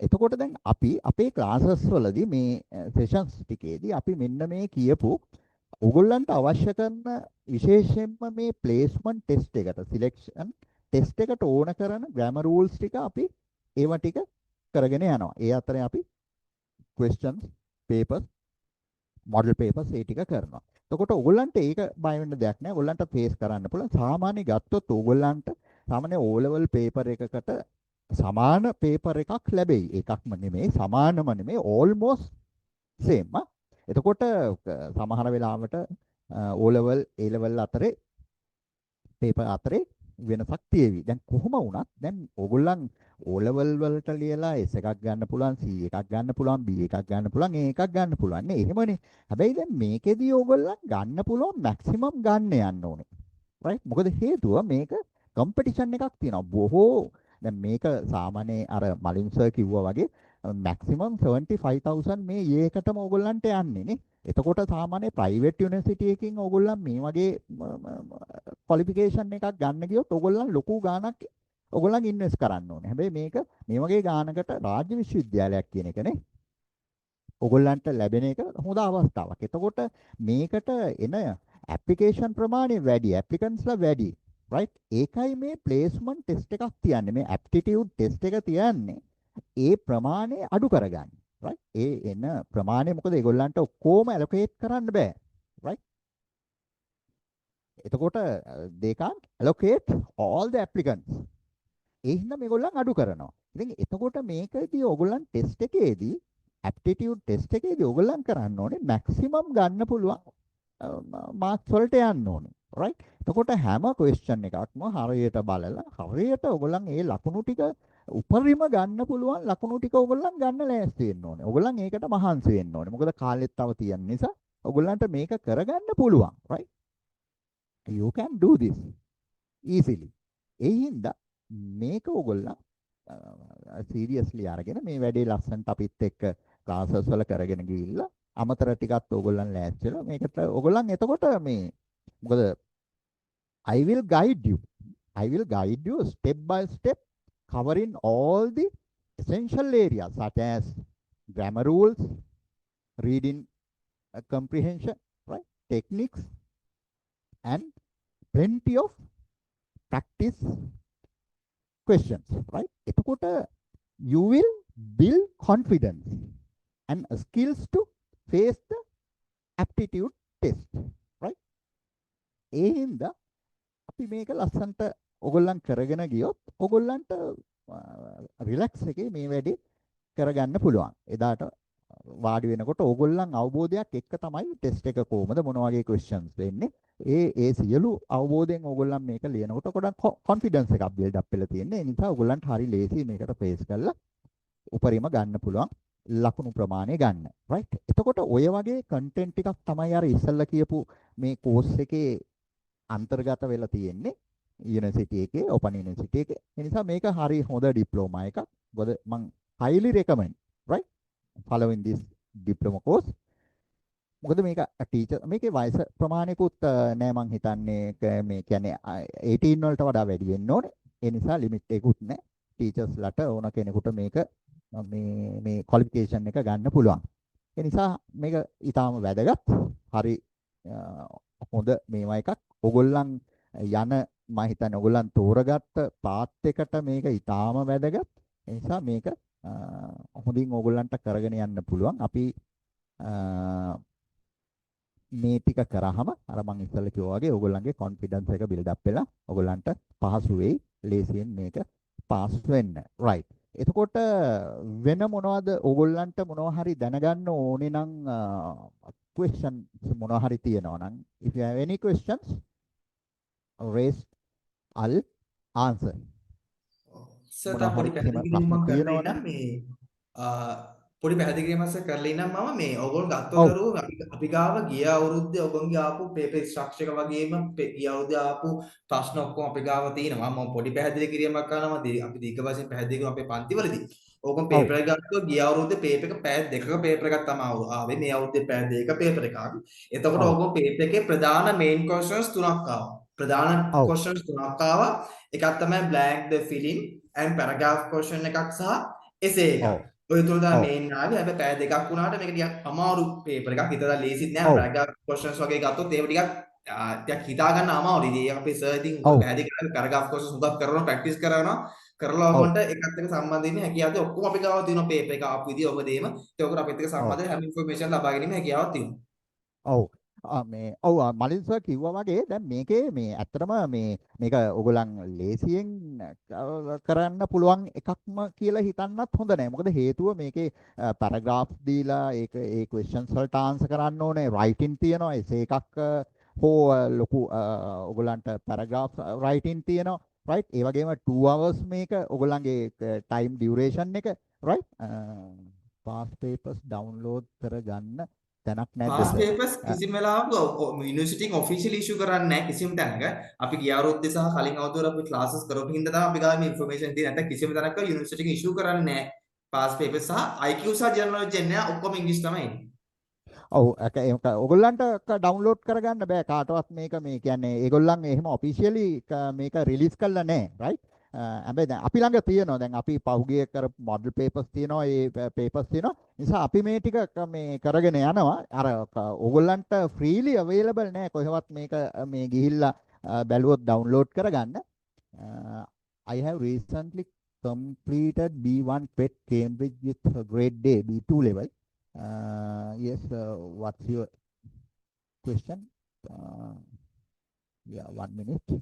එතකොට දැන් අපි අපේ classes වලදී මේ sessions ටිකේදී අපි මෙන්න මේ කියපු ඔයගොල්ලන්ට අවශ්‍ය කරන විශේෂයෙන්ම මේ placement test එකට selection test එකට ඕන කරන grammar rules ටික අපි ඒවා ටික කරගෙන යනවා. ඒ අතරේ අපි questions, papers, model papers ඒ ටික කරනවා. එතකොට ඔයගොල්ලන්ට ඒක බය වෙන්න දෙයක් නැහැ. ඔයගොල්ලන්ට face කරන්න පුළුවන්. සාමාන්‍ය ගත්තොත් ඔයගොල්ලන්ට සාමාන්‍ය O level paper එකකට සමාන paper එකක් ලැබෙයි. එකක්ම නෙමෙයි, සමානම නෙමෙයි, almost same. එතකොට සමහර වෙලාවට O level A level අතරේ paper අතරේ වෙනසක් තියෙවි. දැන් කොහොම වුණත් දැන් ඕගොල්ලන් O level වලට ලියලා S එකක් ගන්න පුළුවන්, C එකක් ගන්න පුළුවන්, B එකක් ගන්න පුළුවන්, A එකක් ගන්න පුළුවන් නේ. එහෙමනේ. හැබැයි දැන් මේකෙදී ඕගොල්ලන් ගන්න පුළුවන් මැක්සිමම් ගන්න යන්න ඕනේ. right? මොකද හේතුව මේක කම්පිටිෂන් එකක් තියෙනවා. බොහෝ දැන් මේක සාමාන්‍ය අර මලින් සර් කිව්වා වගේ මැක්සිමම් 75000 මේ ඒකටම ඕගොල්ලන්ට යන්නේ නේ. එතකොට සාමාන්‍ය ප්‍රයිවට් යුනිවර්සිටි එකකින් ඕගොල්ලන් මේ වගේ ක්වොලිෆිකේෂන් එකක් ගන්න ගියොත් ඕගොල්ලන් ලොකු ගාණක් ඕගොල්ලන් ඉන්වෙස්ට් කරන්න ඕනේ. හැබැයි මේක මේ වගේ ගාණකට රාජ්‍ය විශ්වවිද්‍යාලයක් කියන එකනේ ඕගොල්ලන්ට ලැබෙන එක හොඳ අවස්ථාවක්. එතකොට මේකට එන ඇප්ලිකේෂන් ප්‍රමාණය වැඩි, ඇප්ලිකන්ට්ස්ලා වැඩි. right? ඒකයි මේ ප්ලේස්මන්ට් ටෙස්ට් එකක් තියන්නේ. මේ ඇප්ටිටියුඩ් ටෙස්ට් එක තියන්නේ ඒ ප්‍රමාණය අඩු කරගන්න. right? ඒ එන ප්‍රමාණය මොකද ඒගොල්ලන්ට ඔක්කොම allocate කරන්න බෑ. right? එතකොට they can't allocate all the applicants. ඒ හින්දා මේගොල්ලන් අඩු කරනවා. ඉතින් එතකොට මේකදී ඕගොල්ලන් ටෙස්ට් එකේදී aptitude ටෙස්ට් එකේදී ඕගොල්ලන් කරන්න ඕනේ maximum ගන්න පුළුවන් මාක්ස් වලට යන්න ඕනේ. right? එතකොට හැම question එකක්ම හරියට බලලා හරියට ඕගොල්ලන් ඒ ලකුණු ටික උපරිම ගන්න පුළුවන් ලකුණු ටික ඕගොල්ලන් ගන්න ලෑස්ති වෙන්න ඕනේ. ඕගොල්ලන් ඒකට මහන්සි වෙන්න ඕනේ. මොකද කාලෙත් තව තියෙන නිසා ඕගොල්ලන්ට මේක කරගන්න පුළුවන්. right? You can do this easily. ඒ හින්දා මේක ඕගොල්ලන් seriously අරගෙන මේ වැඩේ ලස්සනට අපිත් එක්ක classes වල කරගෙන ගිහිල්ලා අමතර ටිකක් ඕගොල්ලන් ලෑස්තිලා මේකට ඕගොල්ලන් එතකොට මේ මොකද I will guide you step by step covering all the essential areas such as grammar rules, reading comprehension, right? Techniques and plenty of practice questions, right? එතකොට you will build confidence and skills to face the aptitude test, right? ඒ හින්දා අපි මේක ලස්සන්ට ඔයගොල්ලන් කරගෙන ගියොත් ඔයගොල්ලන්ට relax එකේ මේ වැඩේ කරගන්න පුළුවන්. එදාට වාඩි වෙනකොට ඕගොල්ලන් අවබෝධයක් එක්ක තමයි ටෙස්ට් එක කොහමද මොන වගේ questions වෙන්නේ. ඒ සියලු අවබෝධයෙන් ඕගොල්ලන් මේක ලියනකොට ගොඩක් confidence එකක් build up වෙලා තියෙන්නේ. ඒ නිසා ඕගොල්ලන්ට හරි ලේසි මේකට face කරලා උපරිම ගන්න පුළුවන් ලකුණු ප්‍රමාණය ගන්න. right? එතකොට ඔය වගේ content ටිකක් තමයි අර ඉස්සෙල්ලා කියපු මේ course එකේ අන්තර්ගත වෙලා තියෙන්නේ. යුනිවර්සිටි එකේ ඕපන් යුනිවර්සිටි එකේ. ඒ නිසා මේක හරි හොඳ ඩිප්ලෝමා එකක්. මොකද මම highly recommend, right? Following this diploma course. මොකද මේක ටීචර් මේකේ වයස ප්‍රමාණිකුත් නෑ මං හිතන්නේ මේ කියන්නේ 18 වලට වඩා වැඩි වෙන්න ඕනේ. ඒ නිසා ලිමිට් එකකුත් නෑ. ටීචර්ස්ලාට ඕන කෙනෙකුට මේක මේ ක්වොලිෆිකේෂන් එක ගන්න පුළුවන්. ඒ නිසා මේක ඊටාම වැදගත්. හරි හොඳ මේවා එකක්. ඕගොල්ලන් යන මම හිතන්නේ ඕගොල්ලන් තෝරගත්ත පාත් එකට මේක ඊටාම වැදගත්. ඒ නිසා මේක හොඳින් ඕගොල්ලන්ට කරගෙන යන්න පුළුවන්. අපි මේ ටික කරාම අර මම ඉස්සෙල්ලා කිව්වා වගේ ඕගොල්ලන්ගේ කොන්ෆිඩන්ස් එක බිල්ඩ් අප් වෙලා ඕගොල්ලන්ට පහසු වෙයි ලේසියෙන් මේක පාස් වෙන්න. right. එතකොට වෙන මොනවද ඕගොල්ලන්ට මොනවා හරි දැනගන්න ඕනේ නම් questions මොනවා හරි තියෙනවා නම් if you have any questions raise I'll answer. Sir තා පොඩි පැහැදිලිවීමක් කරලා ඉන්න මේ පොඩි පැහැදිලිවීමක් කරලා ඉන්නම් මම මේ ඕගොල්ලෝ ගත්තොත් කරුව අපි ගාව ගිය අවුරුද්දේ ඕගොල්ලන්ගේ ආපු පේපර් ස්ට්‍රක්චර් එක වගේම ගිය අවුරුද්දේ ආපු ප්‍රශ්න ඔක්කොම අපි ගාව තියෙනවා. මම පොඩි පැහැදිලි කිරීමක් කරනවා. අපි දීර්ඝ වශයෙන් පැහැදිලි කරන අපේ පන්තිවලදී ඕගොල්ලෝ පේපර් එක ගත්තොත් ගිය අවුරුද්දේ පේපර් එක පැය දෙකක පේපර් එකක් තමයි ආවේ. මේ අවුරුද්දේ පැය දෙකක පේපර් එකක්. එතකොට ඕගොල්ලෝ පේපර් එකේ ප්‍රධාන main questions තුනක් ආවා. ප්‍රධාන questions තුනක් ආවා. එකක් තමයි blank the filling and paragraph question එකක් සහ essay එකක්. ඔය තුන තමයි මේන් ආවේ. හැබැයි පැය දෙකක් වුණාට මේක ටිකක් අමාරු පේපර් එකක්. හිතලා ලේසිත් නෑ. paragraph questions වගේ ගත්තොත් ඒව ටිකක් හිතා ගන්න අමාරුයි. ඉතින් අපේ සර් ඉතින් පැහැදිලි කරලා paragraph questions හුඟක් කරනවා, practice කරලා ඔයගොල්ලන්ට එකත් එක්ක සම්බන්ධ වෙන්න හැකියාව තියෙනවා. ඔක්කොම අපි ගාව තියෙනවා පේපර් එක ආපු විදිය ඔබ දෙීම. ඒක උකට අපිත් එක්ක සම්බන්ධ වෙලා හැම ඉන්ෆර්මේෂන් ලබා ගැනීම හැකියාවක් තියෙනවා. ඔව්. මලින් සර් කිව්වා වගේ දැන් මේකේ මේ ඇත්තටම මේක ඕගොල්ලන් ලේසියෙන් කරන්න පුළුවන් එකක්ම කියලා හිතන්නත් හොඳ නැහැ. මොකද හේතුව මේකේ පැරග්‍රාෆ්ස් දීලා ඒ ක්වෙස්චන්ස් වලට ආන්සර් කරන්න ඕනේ. රයිටින් තියෙනවා. එසේ එකක් හෝ ලොකු ඔයගොල්ලන්ට paragraph writing තියෙනවා right ඒ වගේම 2 hours මේක ඔයගොල්ලන්ගේ time duration එක right past papers download කරගන්න තැනක් නැද්ද පාස් sir පේපර්ස් කිසිම වෙලාවක යුනිවර්සිටි එකෙන් ඔෆිෂියලි ඉෂුව කරන්නේ නැහැ කිසිම තැනක. අපි ගිය අවුරුද්දේ සහ කලින් අවුරුද්දේ අපි ක්ලාසස් කරපු හින්දා තමයි අපි ගාවේ මේ ඉන්ෆර්මේෂන් තියෙන. නැත්නම් කිසිම තැනක යුනිවර්සිටි එකෙන් ඉෂුව කරන්නේ නැහැ. පාස් පේපර්ස් සහ IQ සහ ජනරල් නොලෙජ් එන්නේ ඔක්කොම ඉංග්‍රීසි තමයි එන්නේ. ඔව් ඒක ඔයගොල්ලන්ට ඩවුන්ලෝඩ් කරගන්න බෑ කාටවත් මේක මේ කියන්නේ ඒගොල්ලන් එහෙම ඔෆිෂියලි මේක රිලීස් කරලා නැහැ right හැබැයි දැන් අපි ළඟ තියෙනවා දැන් අපි පහුගිය කරපු මොඩල් පේපර්ස් තියෙනවා ඒ පේපර්ස් තියෙනවා නිසා අපි මේ ටික මේ කරගෙන යනවා අර ඕගොල්ලන්ට ෆ්‍රීලි අවైలබල් නැහැ කොහෙවත් මේක මේ ගිහිල්ලා බැලුවොත් ඩවුන්ලෝඩ් කරගන්න I have recently completed B1 PET Cambridge with grade A B2 level yes what's your question yeah 1 minute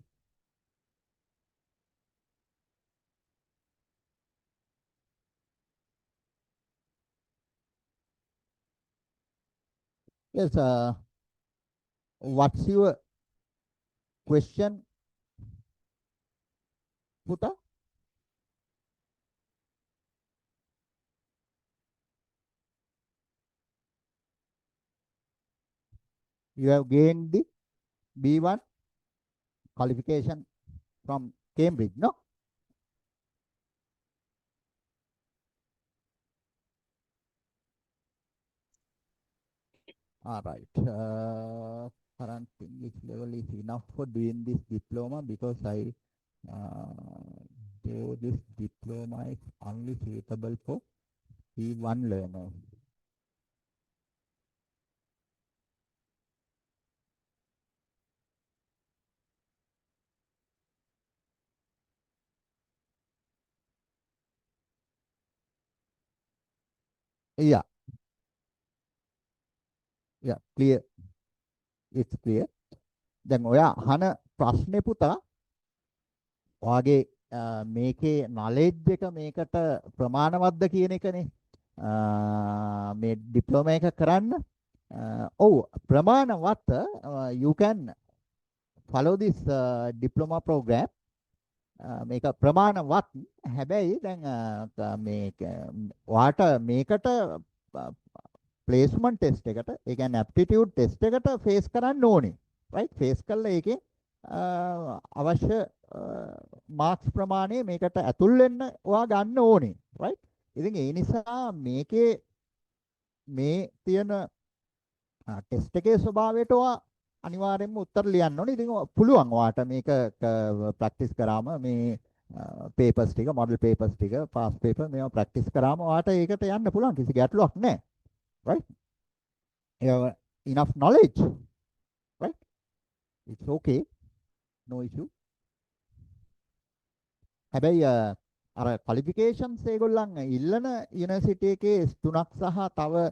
yes what's your question Puta you have gained the B1 qualification from Cambridge, no? All right. Current English level is enough for doing this diploma because I do this diploma is only suitable for C1 learners. Yeah. Yeah, clear. It's clear. දැන් ඔයා අහන ප්‍රශ්නේ පුතා ඔයාගේ මේකේ knowledge එක මේකට ප්‍රමාණවත්ද කියන එකනේ. මේ ඩිප්ලෝමා එක කරන්න. ඔව් ප්‍රමාණවත් you can follow this diploma program. මේක ප්‍රමාණවත් හැබැයි දැන් මේක ඔයාට මේකට placement test එකට ඒ කියන්නේ aptitude test එකට face කරන්න ඕනේ right face කළා ඒකේ අවශ්‍ය marks ප්‍රමාණය මේකට ඇතුල් වෙන්න ඔයා ගන්න ඕනේ right ඉතින් ඒ නිසා මේකේ මේ තියෙන ටෙස්ට් එකේ ස්වභාවයට ඔයා අනිවාර්යයෙන්ම උත්තර ලියන්න ඕනේ ඉතින් පුළුවන් ඔයාට මේක ප්‍රැක්ටිස් කරාම මේ papers ටික model papers ටික past paper මේවා ප්‍රැක්ටිස් කරාම ඔයාට ඒකට යන්න පුළුවන් කිසි ගැටලුවක් නැහැ right you have enough knowledge right it's okay no issue හැබැයි අර qualifications ඒගොල්ලන් ඉල්ලන යුනිවර්සිටි එකේ තුනක් සහ තව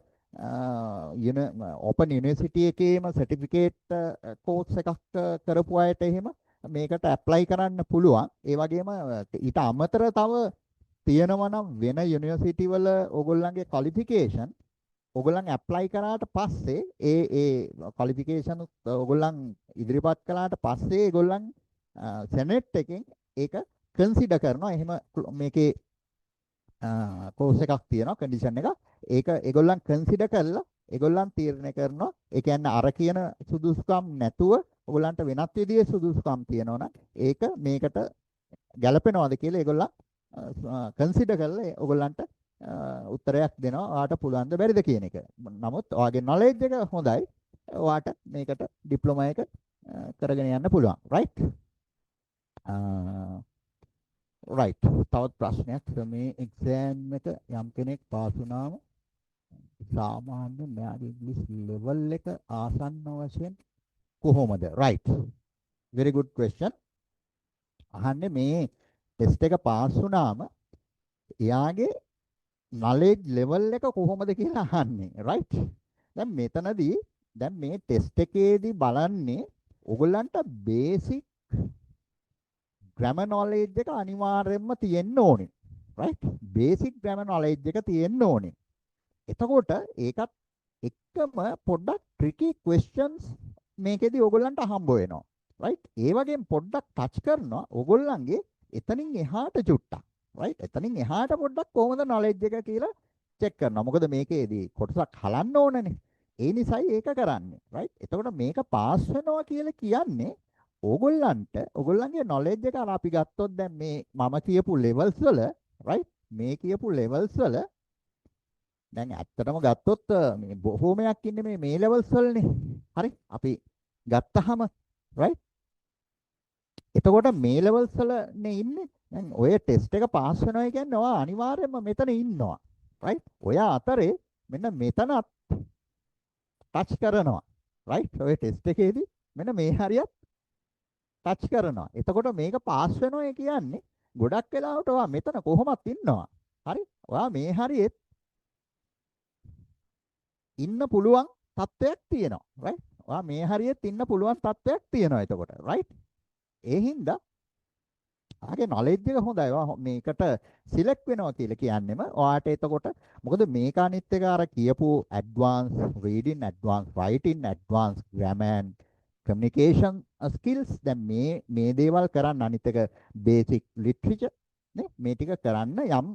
open university එකේම certificate course එකක් කරපු අයට එහෙම මේකට apply කරන්න පුළුවන් ඒ වගේම ඊට අමතරව තව තියෙනවා නම් වෙන යුනිවර්සිටි වල ඕගොල්ලන්ගේ qualification ඕගොල්ලන් ඇප්ලයි කරාට පස්සේ ඒ ක්වොලිෆිකේෂන් ඕගොල්ලන් ඉදිරිපත් කළාට පස්සේ ඒගොල්ලන් සෙනෙට් එකෙන් ඒක කන්සිඩර් කරනවා. එහෙම මේකේ කෝස් එකක් තියෙනවා කන්ඩිෂන් එක. ඒක ඒගොල්ලන් කන්සිඩර් කරලා ඒගොල්ලන් තීරණය කරනවා. ඒ කියන්නේ අර කියන සුදුසුකම් නැතුව ඕගොල්ලන්ට වෙනත් විදිහේ සුදුසුකම් තියෙනවා නම් ඒක මේකට ගැලපෙනවද කියලා ඒගොල්ලන් කන්සිඩර් කරලා ඕගොල්ලන්ට උත්තරයක් දෙනවා ඔයාට පුළුවන්ද බැරිද කියන එක. නමුත් ඔයාගේ knowledge එක හොඳයි. ඔයාට මේකට ඩිප්ලෝමා එක කරගෙන යන්න පුළුවන්. right? right. තවත් ප්‍රශ්නයක් මේ exam එක යම් කෙනෙක් පාස් වුණාම සාමාන්‍ය මෙයාගේ ඉංග්‍රීසි level එක ආසන්න වශයෙන් කොහොමද? right. very good question. අහන්නේ මේ ටෙස්ට් එක පාස් වුණාම එයාගේ knowledge level එක කොහොමද කියලා අහන්නේ right දැන් මෙතනදී දැන් මේ ටෙස්ට් එකේදී බලන්නේ ඔයගොල්ලන්ට basic grammar knowledge එක අනිවාර්යයෙන්ම තියෙන්න ඕනේ right basic grammar knowledge එක තියෙන්න ඕනේ එතකොට ඒකත් එක්කම පොඩ්ඩක් tricky questions මේකෙදි ඕගොල්ලන්ට හම්බ වෙනවා. right? ඒ වගේම පොඩ්ඩක් ටච් කරනවා ඕගොල්ලන්ගේ එතනින් එහාට චුට්ටක්. right? එතනින් එහාට පොඩ්ඩක් කොහොමද knowledge එක කියලා චෙක් කරනවා. මොකද මේකේදී කොටසක් හලන්න ඕනනේ. ඒ නිසායි ඒක කරන්නේ. right? එතකොට මේක පාස් වෙනවා කියලා කියන්නේ ඕගොල්ලන්ගේ knowledge එක අර අපි ගත්තොත් දැන් මේ මම කියපු levels වල right? මේ කියපු levels වල දැන් ඇත්තටම ගත්තොත් මේ බොහෝමයක් ඉන්නේ මේ levels වලනේ. හරි? අපි ගත්තාම right? එතකොට මේ levels වලනේ ඉන්නේ. දැන් ඔය ටෙස්ට් එක පාස් වෙනවා කියන්නේ ඔයා අනිවාර්යයෙන්ම මෙතන ඉන්නවා. right? ඔය අතරේ මෙන්න මෙතනත් ටච් කරනවා. right? ඔය ටෙස්ට් එකේදී මෙන්න මේ හරියත් ටච් කරනවා. එතකොට මේක පාස් වෙනවා කියන්නේ ගොඩක් වෙලාවට ඔයා මෙතන කොහොමත් ඉන්නවා. හරි? ඔයා මේ හරියෙත් ඉන්න පුළුවන් තත්ත්වයක් තියෙනවා. right? ඔයා මේ හරියෙත් ඉන්න පුළුවන් තත්ත්වයක් තියෙනවා එතකොට. right? ඒ හින්දා ආගේ knowledge එක හොඳයි. ඔයා මේකට select වෙනවා කියලා කියන්නෙම ඔයාට එතකොට මොකද මේක අනිත් එක අර කියපු advanced reading, advanced writing, advanced grammar and communication skills දැන් මේ දේවල් කරන්න අනිත් එක basic literature නේ මේ ටික කරන්න යම්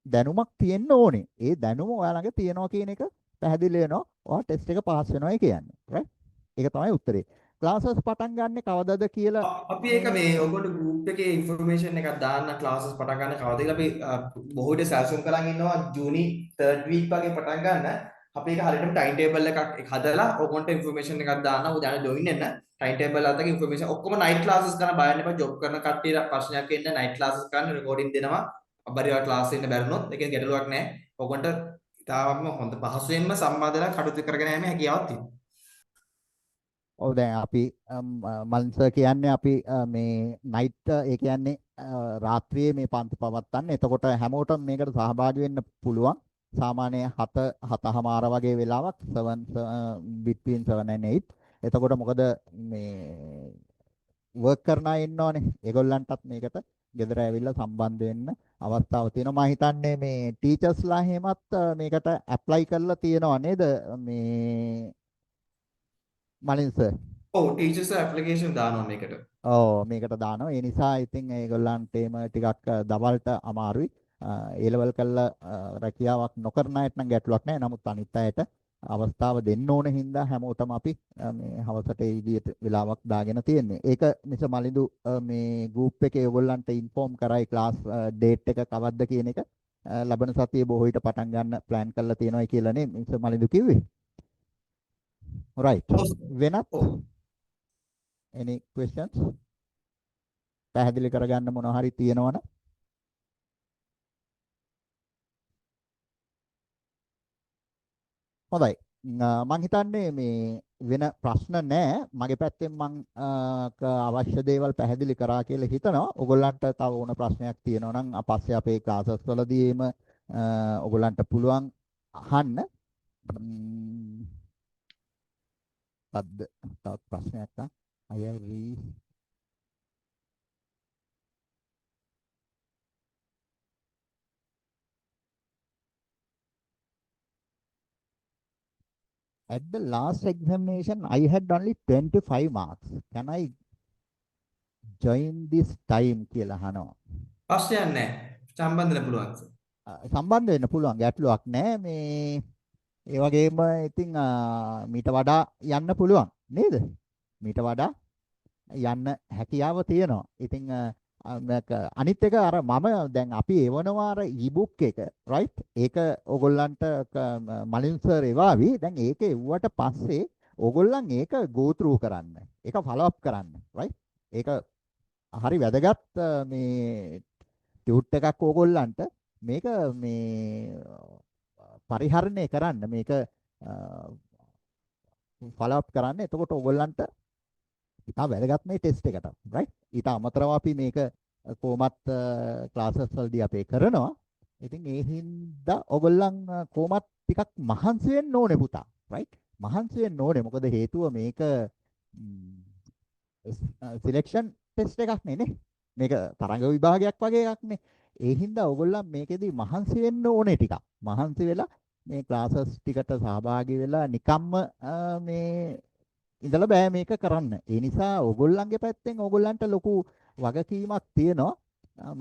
දැනුමක් තියෙන්න ඕනේ. ඒ දැනුම ඔයා ළඟ තියෙනවා කියන එක පැහැදිලි වෙනවා. ඔයා ටෙස්ට් එක පාස් වෙනවායි කියන්නේ. right? ඒක තමයි උත්තරේ. ක්ලාසස් පටන් ගන්න කවදද කියලා අපි ඒක මේ ඔයගොල්ලෝ group එකේ information එකක් දාන්න classes පටන් ගන්න කවදද කියලා අපි බොහෝ විට සැලසුම් කරන් ඉන්නවා ජූනි 3rd week වගේ පටන් ගන්න. අපි ඒක හරියටම time table එකක් හදලා ඔයගොල්ලන්ට information එකක් දාන්න. ඔය දැන් join වෙන්න time table එකත් එක්ක information ඔක්කොම night classes කරන බයන්න එපා. job කරන කට්ටියට ප්‍රශ්නයක් එන්න night classes කරන්න recording දෙනවා. අපරිවා class එන්න බැරිනොත් ඒකෙන් ගැටලුවක් නැහැ. ඔයගොල්ලන්ට තාමම හොඳ පහසුවෙන්ම සම්බන්ධ වෙලා කටයුතු කරගෙන යෑමේ හැකියාවක් තියෙනවා. ඔව් දැන් අපි මල්ස කියන්නේ අපි මේ නයිට් ඒ කියන්නේ රාත්‍රියේ මේ පන්ති පවත්වන්න. එතකොට හැමෝටම මේකට සහභාගී වෙන්න පුළුවන්. සාමාන්‍ය 7:00 වගේ වෙලාවක් 7 between 7 and 8. එතකොට මොකද මේ work කරන අය ඉන්නවනේ. ඒගොල්ලන්ටත් මේකට ගෙදර ඇවිල්ලා සම්බන්ධ වෙන්න අවස්ථාව තියෙනවා. මම හිතන්නේ මේ ටීචර්ස්ලා එහෙමත් මේකට ඇප්ලයි කරලා තියෙනව නේද? මේ මලින් සර්. ඔව් ටීචර්ස් ඇප්ලිකේෂන් දානවා මේකට. ඔව් මේකට දානවා. ඒ නිසා ඉතින් ඒගොල්ලන්ට එම ටිකක් දවල්ට අමාරුයි. ඒ ලෙවල් කළා රැකියාවක් නොකරන අයට නම් ගැටලුවක් නැහැ. නමුත් අනිත් අයට අවස්ථාව දෙන්න ඕන හින්දා හැමෝටම අපි මේ හවසට ඒ විදිහට වෙලාවක් දාගෙන තියෙන්නේ. ඒක මිස මලින්දු මේ ගෲප් එකේ ඔයගොල්ලන්ට ඉන්ෆෝම් කරයි ක්ලාස් ඩේට් එක කවද්ද කියන එක ලබන සතියේ බොහෝ විට පටන් ගන්න ප්ලෑන් කරලා තියෙනවා කියලා නේ මිස මලින්දු කිව්වේ. right වෙනත් any questions පැහැදිලි කරගන්න මොනවා හරි තියෙනවනම් හොඳයි මම හිතන්නේ මේ වෙන ප්‍රශ්න නැහැ මගේ පැත්තෙන් මම අවශ්‍ය දේවල් පැහැදිලි කරා කියලා හිතනවා ඔයගොල්ලන්ට තව ඕන ප්‍රශ්නයක් තියෙනවා නම් අපස්සේ අපේ ක්ලාසස් වලදීම ඔයගොල්ලන්ට පුළුවන් අහන්න තවත් ප්‍රශ්නයක් තා I have read at the last examination I had only 25 marks can I join this time කියලා අහනවා ප්‍රශ්නයක් නැහැ සම්බන්ධ වෙන්න පුළුවන් සම්බන්ධ වෙන්න පුළුවන් ගැටලුවක් නැහැ මේ ඒ වගේම ඉතින් මීට වඩා යන්න පුළුවන් නේද මීට වඩා යන්න හැකියාව තියෙනවා ඉතින් අනිත් එක අර මම දැන් අපි එවනවා අර e-book එක right ඒක ඕගොල්ලන්ට මලින් සර් එවාවි දැන් ඒක එව්වට පස්සේ ඕගොල්ලන් ඒක go through කරන්න ඒක follow up කරන්න right ඒක හරි වැදගත් මේ ටියුට් එකක් ඕගොල්ලන්ට මේක මේ පරිහරණය කරන්න මේක follow up කරන්න එතකොට ඕගොල්ලන්ට ඉතා වැදගත් මේ ටෙස්ට් එකට right ඊට අමතරව අපි මේක කොහොමත් ක්ලාසස් වලදී අපේ කරනවා ඉතින් ඒ හින්දා ඕගොල්ලන් කොහොමත් ටිකක් මහන්සි වෙන්න ඕනේ පුතා right මහන්සි වෙන්න ඕනේ මොකද හේතුව මේක සිලෙක්ෂන් ටෙස්ට් එකක් නේ මේක තරඟ විභාගයක් වගේ එකක් නේ ඒ හින්දා ඕගොල්ලන් මේකෙදී මහන්සි වෙන්න ඕනේ ටිකක් මහන්සි වෙලා මේ ක්ලාසස් ටිකට සහභාගී වෙලා නිකම්ම මේ ඉඳලා බෑ මේක කරන්න. ඒ නිසා ඕගොල්ලන්ගේ පැත්තෙන් ඕගොල්ලන්ට ලොකු වගකීමක් තියෙනවා.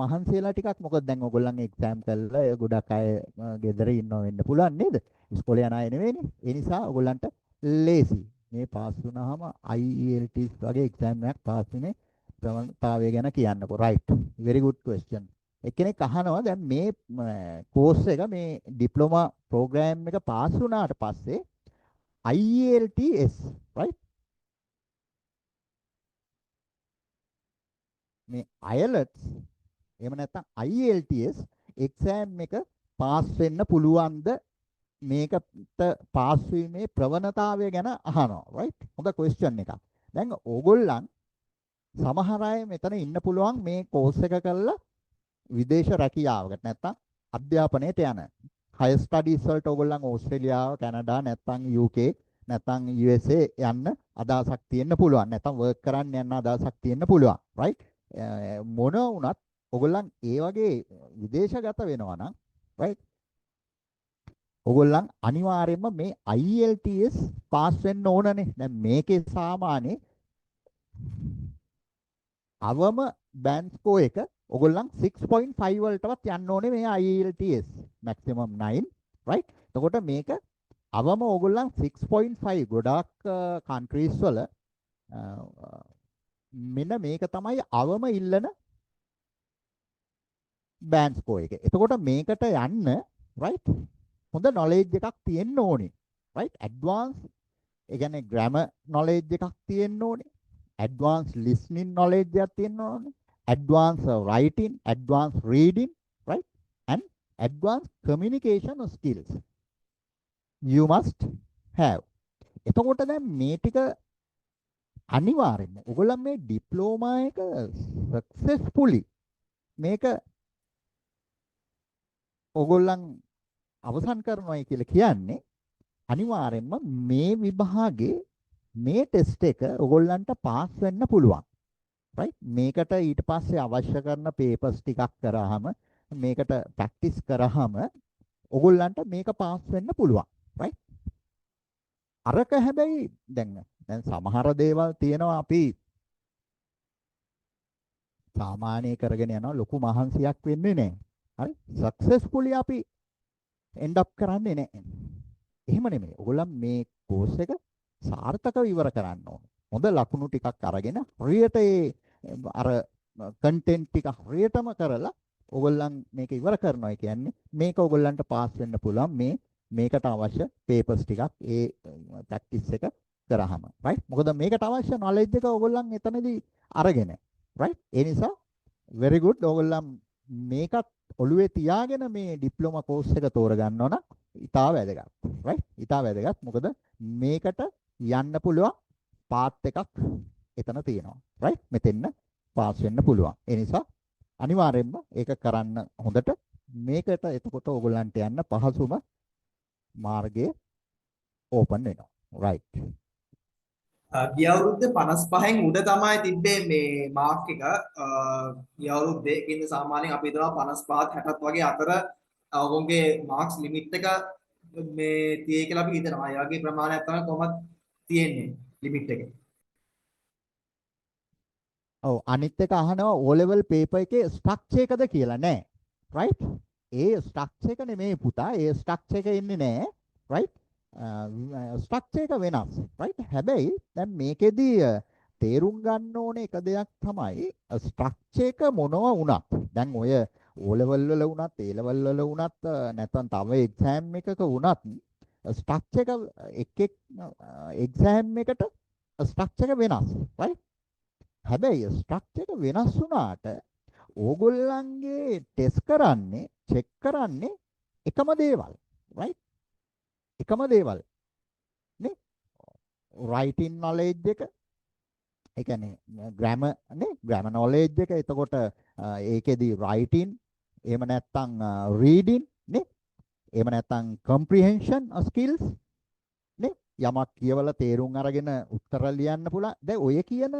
මහන්සි වෙලා ටිකක් මොකද දැන් ඕගොල්ලන් එක්සෑම් කරලා ගොඩක් අය ගෙදර ඉන්නව වෙන්න පුළුවන් නේද? ඉස්කෝලේ යන අය නෙවෙයිනේ. ඒ නිසා ඕගොල්ලන්ට ලේසි. මේ පාස් වුණාම IELTS වගේ එක්සෑම් එකක් පාස් වෙන්නේ ප්‍රවණතාවය ගැන කියන්නකෝ. right. very good question. එක්කෙනෙක් අහනවා දැන් මේ කෝස් එක මේ ඩිප්ලෝමා ප්‍රෝග්‍රෑම් එක පාස් වුණාට පස්සේ IELTS right මේ IELTS එහෙම නැත්නම් IELTS එක්සෑම් එක පාස් වෙන්න පුළුවන්ද මේකට පාස් වීමේ ප්‍රවණතාවය ගැන අහනවා right හොඳ question එකක්. දැන් ඕගොල්ලන් සමහර අය මෙතන ඉන්න පුළුවන් මේ කෝස් එක කරලා විදේශ රැකියාවකට නැත්නම් අධ්‍යාපනයට යන higher studies වලට ඕගොල්ලන් ඕස්ට්‍රේලියාව, කැනඩා නැත්නම් UK නැත්නම් USA යන්න අදහසක් තියෙන්න පුළුවන්. නැත්නම් work කරන්න යන්න අදහසක් තියෙන්න පුළුවන්. right? මොන වුණත් ඕගොල්ලන් ඒ වගේ විදේශගත වෙනවා නම් right? ඕගොල්ලන් අනිවාර්යයෙන්ම මේ IELTS පාස් වෙන්න ඕනනේ. දැන් මේකේ සාමාන්‍ය අවම බෑන්ඩ් ස්කෝ එක ඔයගොල්ලන් 6.5 වලටවත් යන්න ඕනේ මේ IELTS maximum 9 right එතකොට මේක අවම ඔයගොල්ලන් 6.5 ගොඩාක් countries වල මෙන්න මේක තමයි අවම ඉල්ලන බෑන්ඩ් ස්කෝ එක. එතකොට මේකට යන්න right හොඳ knowledge එකක් තියෙන්න ඕනේ right advanced ඒ කියන්නේ grammar knowledge එකක් තියෙන්න ඕනේ. advanced listening knowledge එකක් තියෙන්න ඕනේ. advanced writing, advanced reading, right? And advanced communication skills. You must have. එතකොට දැන් මේ ටික අනිවාර්යෙන්ම ඔයගොල්ලන් මේ ඩිප්ලෝමා එක successfully මේක ඔයගොල්ලන් අවසන් කරනවායි කියලා කියන්නේ අනිවාර්යෙන්ම මේ විභාගේ මේ ටෙස්ට් එක ඔයගොල්ලන්ට පාස් වෙන්න පුළුවන්. right මේකට ඊට පස්සේ අවශ්‍ය කරන papers ටිකක් කරාම මේකට practice කරාම ඔයගොල්ලන්ට මේක පාස් වෙන්න පුළුවන් right අරක හැබැයි දැන් සමහර දේවල් තියෙනවා අපි සාමාන්‍ය කරගෙන යනවා ලොකු මහන්සියක් වෙන්නේ නැහැ හරි successfully අපි end up කරන්නේ නැහැ එහෙම නෙමෙයි ඔයගොල්ලන් මේ course එක සාර්ථකව ඉවර කරන්න ඕනේ හොඳ ලකුණු ටිකක් අරගෙන හරියට අර content ටික හරියටම කරලා ඕගොල්ලන් මේක ඉවර කරනවා කියන්නේ මේක ඕගොල්ලන්ට පාස් වෙන්න පුළුවන් මේකට අවශ්‍ය papers ටිකක් ඒ practice එක කරාම right මොකද මේකට අවශ්‍ය knowledge එක ඕගොල්ලන් එතනදී අරගෙන right ඒ නිසා very good ඕගොල්ලන් මේකත් ඔළුවේ තියාගෙන මේ diploma course එක තෝරගන්න ඕන ඉතා වැදගත් right ඉතා වැදගත් මොකද මේකට යන්න පුළුවන් පාත් එකක් එතන තියෙනවා right මෙතෙන්න පාස් වෙන්න පුළුවන් ඒ නිසා අනිවාර්යයෙන්ම ඒක කරන්න හොඳට මේකට එතකොට ඕගොල්ලන්ට යන්න පහසුම මාර්ගය ඕපන් වෙනවා right ගිය අවුරුද්දේ 55න් උඩ තමයි තිබ්බේ මේ මාර්ක් එක ගිය අවුරුද්දේ කින්ද සාමාන්‍යයෙන් අපි හිතනවා 55ත් 60ත් වගේ අතර ඔවුන්ගේ මාර්ක්ස් ලිමිට් එක මේ තියෙයි කියලා අපි හිතනවා. ඒ වගේ ප්‍රමාණයක් තමයි කොහොමද තියෙන්නේ ලිමිට් එක. ඔව් අනිත් එක අහනවා O level paper එකේ ස්ට්‍රක්චර් එකද කියලා නෑ right ඒ ස්ට්‍රක්චර් එක නෙමෙයි පුතා ඒ ස්ට්‍රක්චර් එක එන්නේ නෑ right ස්ට්‍රක්චර් එක වෙනස් right හැබැයි දැන් මේකෙදි තේරුම් ගන්න ඕනේ එක දෙයක් තමයි ස්ට්‍රක්චර් එක මොනවා වුණත් දැන් ඔය O level වල වුණත් A level වල වුණත් නැත්නම් තව එක්සෑම් එකක වුණත් ස්ට්‍රක්චර් එක එක් එක්සෑම් එකට ස්ට්‍රක්චර් එක වෙනස් right හැබැයි ස්ට්‍රක්චර් එක වෙනස් වුණාට ඕගොල්ලන්ගේ ටෙස්ට් කරන්නේ චෙක් කරන්නේ එකම දේවල් right එකම දේවල් නේ writing knowledge එක ඒ කියන්නේ grammar නේ grammar knowledge එක එතකොට ඒකෙදි writing එහෙම නැත්නම් reading නේ එහෙම නැත්නම් comprehension skills නේ යමක් කියවලා තේරුම් අරගෙන උත්තර ලියන්න පුළුවන්. දැන් ඔය කියන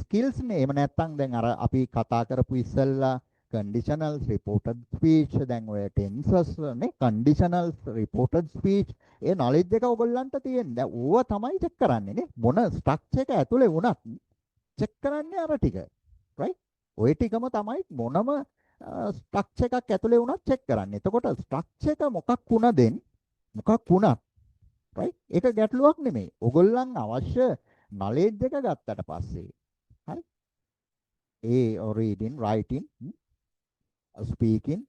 ස්කිල්ස් නේ. එහෙම නැත්නම් දැන් අර අපි කතා කරපු ඉස්සෙල්ලා conditionals, reported speech, දැන් ඔය tenses නේ conditionals, reported speech ඒ knowledge එක ඔයගොල්ලන්ට තියෙන. දැන් ඕවා තමයි check කරන්නේ නේ. මොන structure එක ඇතුලේ වුණත් check කරන්නේ අර ටික. right? ඔය ටිකම තමයි මොනම structure එකක් ඇතුලේ වුණත් check කරන්නේ. එතකොට structure එක මොකක් වුණත් right? ඒක ගැටලුවක් නෙමෙයි. ඔයගොල්ලන් අවශ්‍ය knowledge එක ගත්තට පස්සේ හරි? ඒ reading, writing, speaking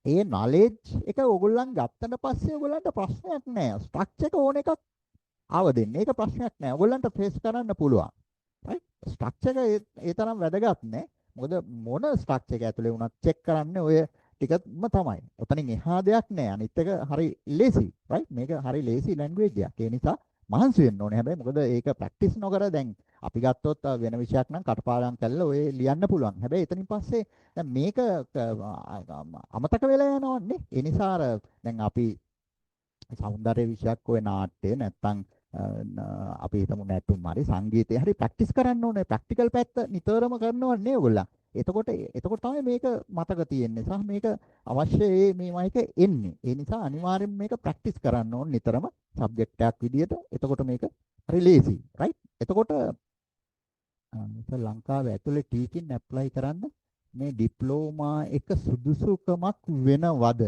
ඒ knowledge එක ඔයගොල්ලන් ගත්තට පස්සේ ඔයගොල්ලන්ට ප්‍රශ්නයක් නැහැ. structure එක ඕන එකක් ආව දෙන්නේ. ඒක ප්‍රශ්නයක් නැහැ. ඔයගොල්ලන්ට face කරන්න පුළුවන්. right? structure එක ඒ තරම් වැදගත් නැහැ. මොකද මොන structure එක ඇතුලේ වුණත් check කරන්නේ ඔය ටිකම තමයි. ඔතනින් එහා දෙයක් නැහැ. අනිත් එක හරි lazy. right? මේක හරි lazy language එකක්. ඒ නිසා මහන්සි වෙන්න ඕනේ. හැබැයි මොකද ඒක ප්‍රැක්ටිස් නොකර දැන් අපි ගත්තොත් වෙන විෂයක් නම් කටපාඩම් කරලා ඔය ලියන්න පුළුවන්. හැබැයි එතනින් පස්සේ දැන් මේක අමතක වෙලා යනවන්නේ. ඒ නිසා අර දැන් අපි සෞන්දර්ය විෂයක් ඔය නාට්‍ය නැත්තම් අපි හිතමු නැටුම් හරි සංගීතය හරි ප්‍රැක්ටිස් කරන්න ඕනේ. ප්‍රැක්ටිකල් පැත්ත නිතරම කරනවන්නේ ඔයගොල්ලන්. එතකොට තමයි මේක මතක තියෙන්නේ. සහ මේක අවශ්‍ය මේ මයික එන්නේ. ඒ නිසා අනිවාර්යෙන් මේක ප්‍රැක්ටිස් කරන්න ඕනේ නිතරම සබ්ජෙක්ට් එකක් විදියට. එතකොට මේක හරි ලේසි. right? එතකොට ලංකාවේ ඇතුලේ ටීචින් ඇප්ලයි කරන්න මේ ඩිප්ලෝමා එක සුදුසුකමක් වෙනවද?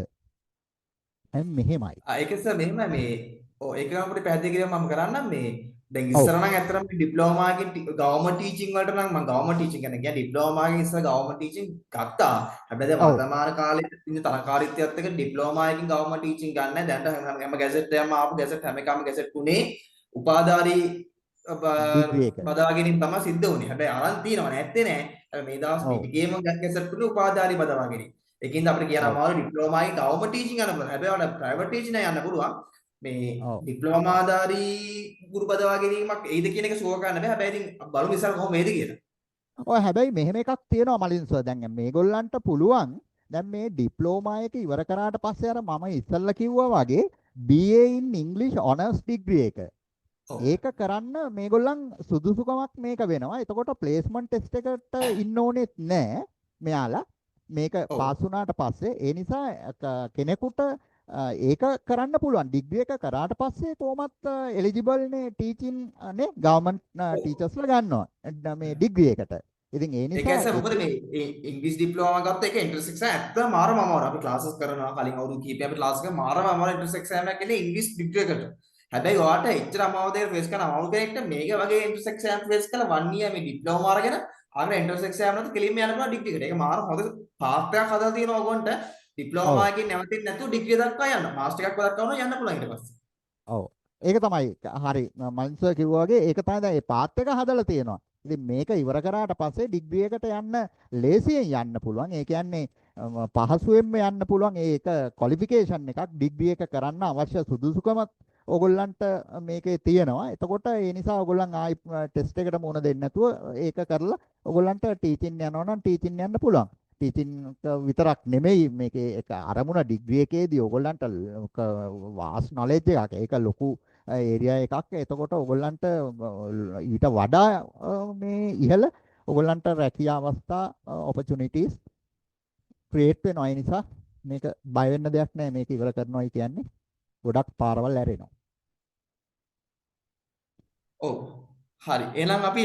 මෙහෙමයි. ඒක සර් මෙහෙමයි මේ ඒක නම් අපිට පැහැදිලි කිරීම මම කරන්නම් මේ දැන් ඉස්සර නම් ඇත්තටම ඩිප්ලෝමා එකෙන් ගවර්න්මන්ට් ටීචින් වලට නම් මම ගවර්න්මන්ට් ටීචින් කියන්නේ ඩිප්ලෝමා එකෙන් ඉස්සර ගවර්න්මන්ට් ටීචින් ගත්තා. හැබැයි දැන් වර්තමාන කාලේ ඉන්න තරකාරීත්වයත් එක්ක ඩිප්ලෝමා එකෙන් ගවර්න්මන්ට් ටීචින් ගන්න නැහැ. දැන් හැම ගැසට් එකම ආපු ගැසට් හැම එකම ගැසට් තුනේ උපාධාරී බදාගෙනින් තමයි සිද්ධ වුනේ. හැබැයි අරන් තියෙනව නැත්තේ නෑ. මේ දවස් පිටිගේම ගැසට් තුනේ උපාධාරී බදාගෙන. ඒකින්ද අපිට කියන්න අමාරු ඩිප්ලෝමා එකේ ගවර්න්මන්ට් ටීචින් යන්න පුළුවන්. හැබැයි ඔයාලා ප්‍රයිවට් ටීචින් යන්න පුළුවන්. මේ ඩිප්ලෝමාධාරී ගුරු බදවා ගැනීමක් එයිද කියන එක ෂුවර් කරන්න බෑ. හැබැයි ඉතින් බලමු ඉස්සර කොහොම වේද කියලා. ඔය හැබැයි මෙහෙම එකක් තියෙනවා මලින් සර්. දැන් මේගොල්ලන්ට පුළුවන් දැන් මේ ඩිප්ලෝමා එක ඉවර කරාට පස්සේ අර මම ඉස්සෙල්ලා කිව්වා වගේ BA in English honors degree එක. ඒක කරන්න මේගොල්ලන් සුදුසුකමක් මේක වෙනවා. එතකොට ප්ලේස්මන්ට් ටෙස්ට් එකට ඉන්න ඕනෙත් නෑ මෙයාලා. මේක පාස් වුණාට පස්සේ ඒ නිසා කෙනෙකුට ඒක කරන්න පුළුවන්. ඩිග්‍රී එක කරාට පස්සේ කොහොමත් එලිජිබල් නේ ටීචින් නේ ගවර්න්මන්ට් ටීචර්ස්ලා ගන්නවා මේ ඩිග්‍රී එකට. ඉතින් ඒ නිසා ඒක මොකද මේ ඉංග්‍රීසි ඩිප්ලෝමා ගත්ත එක එන්ට්‍රන්ස් එක්සෑම් ඇත්තම මාරම අමාරු. අපි ක්ලාසස් කරනවා කලින් අවුරුදු කීපයක් අපි ක්ලාස් එකේ මාරම අමාරු එන්ට්‍රන්ස් එක්සෑම් එකක් ඉන්නේ ඉංග්‍රීසි ඩිග්‍රී එකට. හැබැයි ඔයාට එච්චර අමාරු දෙයක් ෆේස් කරන අමාරු කෙනෙක්ට මේක වගේ එන්ට්‍රන්ස් එක්සෑම් ෆේස් කරලා 1 year මේ ඩිප්ලෝමා අරගෙන ආගෙන එන්ට්‍රන්ස් එක්සෑම් නැත්නම් කෙලින්ම යන්න පුළුවන් ඩිග්‍රී එකට. ඒක මාර හොඳ පාත් එකක් හදලා තියෙනවා ඔයගොන්ට. ඩිප්ලෝමා එකකින් නැවතින් නැතුව ඩිග්‍රී දක්වා යන්න. මාස්ටර් එකක් දක්වා යන්න පුළුවන් ඊට පස්සේ. ඔව්. ඒක තමයි හරි මන්ස කිව්වා වගේ ඒක තමයි දැන් මේ පාත් එක හදලා තියෙනවා. ඉතින් මේක ඉවර කරාට පස්සේ ඩිග්‍රී එකට යන්න ලේසියෙන් යන්න පුළුවන්. ඒ කියන්නේ පහසුවෙන්ම යන්න පුළුවන්. ඒක ක්වොලිෆිකේෂන් එකක්. ඩිග්‍රී එක කරන්න අවශ්‍ය සුදුසුකමත් ඕගොල්ලන්ට මේකේ තියෙනවා. එතකොට ඒ නිසා ඕගොල්ලන් ආයි ටෙස්ට් එකට මුහුණ දෙන්නේ නැතුව ඒක කරලා ඕගොල්ලන්ට ටීචින් යනවා නම් ටීචින් යන්න පුළුවන්. ටීචින් විතරක් නෙමෙයි මේකේ එක අරමුණ ඩිග්‍රී එකේදී ඕගොල්ලන්ට වාස් නොලෙජ් එකක්. ඒක ලොකු ඒරියා එකක්. එතකොට ඕගොල්ලන්ට ඊට වඩා මේ ඉහළ ඕගොල්ලන්ට රැකියා අවස්ථා opportunities create වෙනවා. ඒ නිසා මේක බය වෙන්න දෙයක් නැහැ. මේක ඉවර කරනවායි කියන්නේ ගොඩක් පාරවල් ඇරෙනවා. ඔව් හරි. එහෙනම් අපි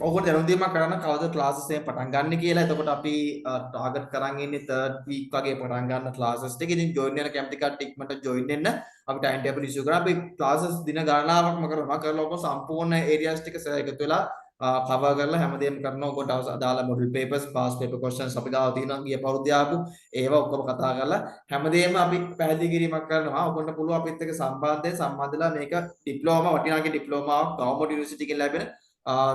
ඔකට දැනුම් දීමක් කරන්න කවද ක්ලාසස් එකෙන් පටන් ගන්න කියලා. එතකොට අපි ටාගට් කරන් ඉන්නේ 3rd week වගේ පටන් ගන්න ක්ලාසස් ටික. ඉතින් ජොයින් වෙන කැමති කට්ටිය ඉක්මනට ජොයින් වෙන්න. අපි ටයිම් ටේබල් ඉෂුව කරා. අපි ක්ලාසස් දින ගණනාවක්ම කරනවා. කරලා ඔක සම්පූර්ණ ඒරියාස් ටික එකතු වෙලා කවර් කරලා හැමදේම කරනවා. ඔකට අදාළ model papers, pass paper questions අපි ගාව තියෙනවා. ගිය පෞද්‍ය ආපු ඒවා ඔක්කොම කතා කරලා හැමදේම අපි පැහැදිලි කිරීමක් කරනවා. ඔකට පුළුවන් අපිත් එක්ක සම්බන්ධලා මේක ඩිප්ලෝමා වටිනාගේ ඩිප්ලෝමාවක් ගවර්න්මන්ට් යුනිවර්සිටි එකකින් ලැබෙන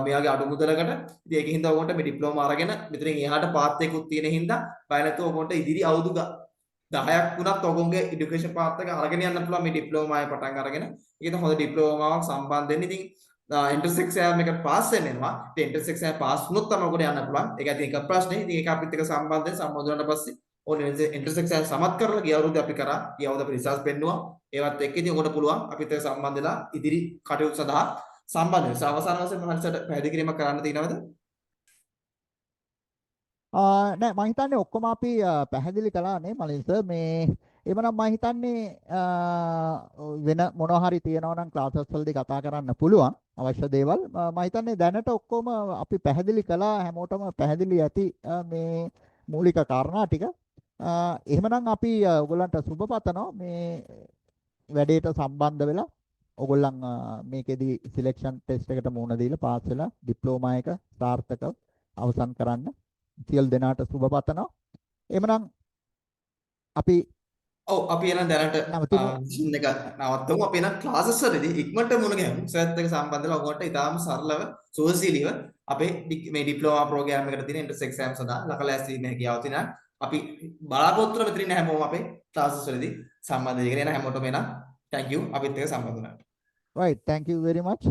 මෙයාගේ අඩු මුදලකට. ඉතින් ඒකින් හින්දා ඔකට මේ ඩිප්ලෝමා අරගෙන මෙතනින් එහාට පාත් එකකුත් තියෙන හින්දා බය නැතුව ඔකට ඉදිරි අවුරුදු 10ක් වුණත් ඔගොන්ගේ এডুকেෂන් පාත් එක අරගෙන යන්න පුළුවන් මේ ඩිප්ලෝමා එක පටන් අරගෙන. ඒකෙන් හොඳ ඩිප්ලෝමාවක් සම්බන්ධ වෙන්න. ඉතින් එන්ට්‍රන්ස් එක්සෑම් එක පාස් වෙනවා. ඉතින් එන්ට්‍රන්ස් එක්සෑම් පාස් වුණොත් තමයි ඔකට යන්න පුළුවන්. ඒක ඇති එක ප්‍රශ්නේ. ඉතින් ඒක අපිත් එක්ක සම්බන්ධ වුණාට පස්සේ ඕනේ එන්ට්‍රන්ස් එක්සෑම් සමත් කරලා ගිය අවුරුද්දේ අපි කරා. ගිය අවුරුද්දේ අපි රිසල්ට් පෙන්නුවා. ඒවත් එක්ක ඉතින් ඔකට පුළුවන් අපිත් එක්ක සම්බන්ධ වෙලා ඉදිරි කටයුතු සඳහා සම්බන්ධ වෙනවා. අවසාන වශයෙන් මම හරියට පැහැදිලි කිරීමක් කරන්න තියෙනවද? නෑ මම හිතන්නේ ඔක්කොම අපි පැහැදිලි කළානේ මලින් සර් මේ එමනම් මම හිතන්නේ වෙන මොනවා හරි තියෙනවා නම් ක්ලාසස් වලදී කතා කරන්න පුළුවන් අවශ්‍ය දේවල් මම හිතන්නේ දැනට ඔක්කොම අපි පැහැදිලි කළා හැමෝටම පැහැදිලි ඇති මේ මූලික කාරණා ටික එහෙමනම් අපි ඔයගොල්ලන්ට සුබ පතනවා මේ වැඩේට සම්බන්ධ වෙලා ඔයගොල්ලන් මේකෙදි සිලෙක්ෂන් ටෙස්ට් එකට මුහුණ දීලා පාස් වෙලා ඩිප්ලෝමා එක සාර්ථකව අවසන් කරන්න සියලු දෙනාට සුබ පතනවා. එහෙමනම් අපි ඔව් අපි එන දැනට නවතිමු. සීන් එක නවත්තමු. අපි එන ක්ලාසස් වලදී ඉක්මනට මුණ ගැහමු. සර්ත් එක සම්බන්ධව ඔයගොල්ලන්ට ඉතාම සරලව සුවසීලිව අපේ මේ ඩිප්ලෝමා ප්‍රෝග්‍රෑම් එකට තියෙන එන්ට්‍රන්ස් එක්සෑම් සඳහා ලකලෑස්ති වෙන්න හැකියාව තියෙනවා. අපි බලාපොරොත්තු වෙන මෙතනින් හැමෝම අපේ ක්ලාසස් වලදී සම්බන්ධ වෙගෙන එන හැමෝටම එන thank you අපිත් එක්ක සම්බන්ධ වුණාට. right thank you very much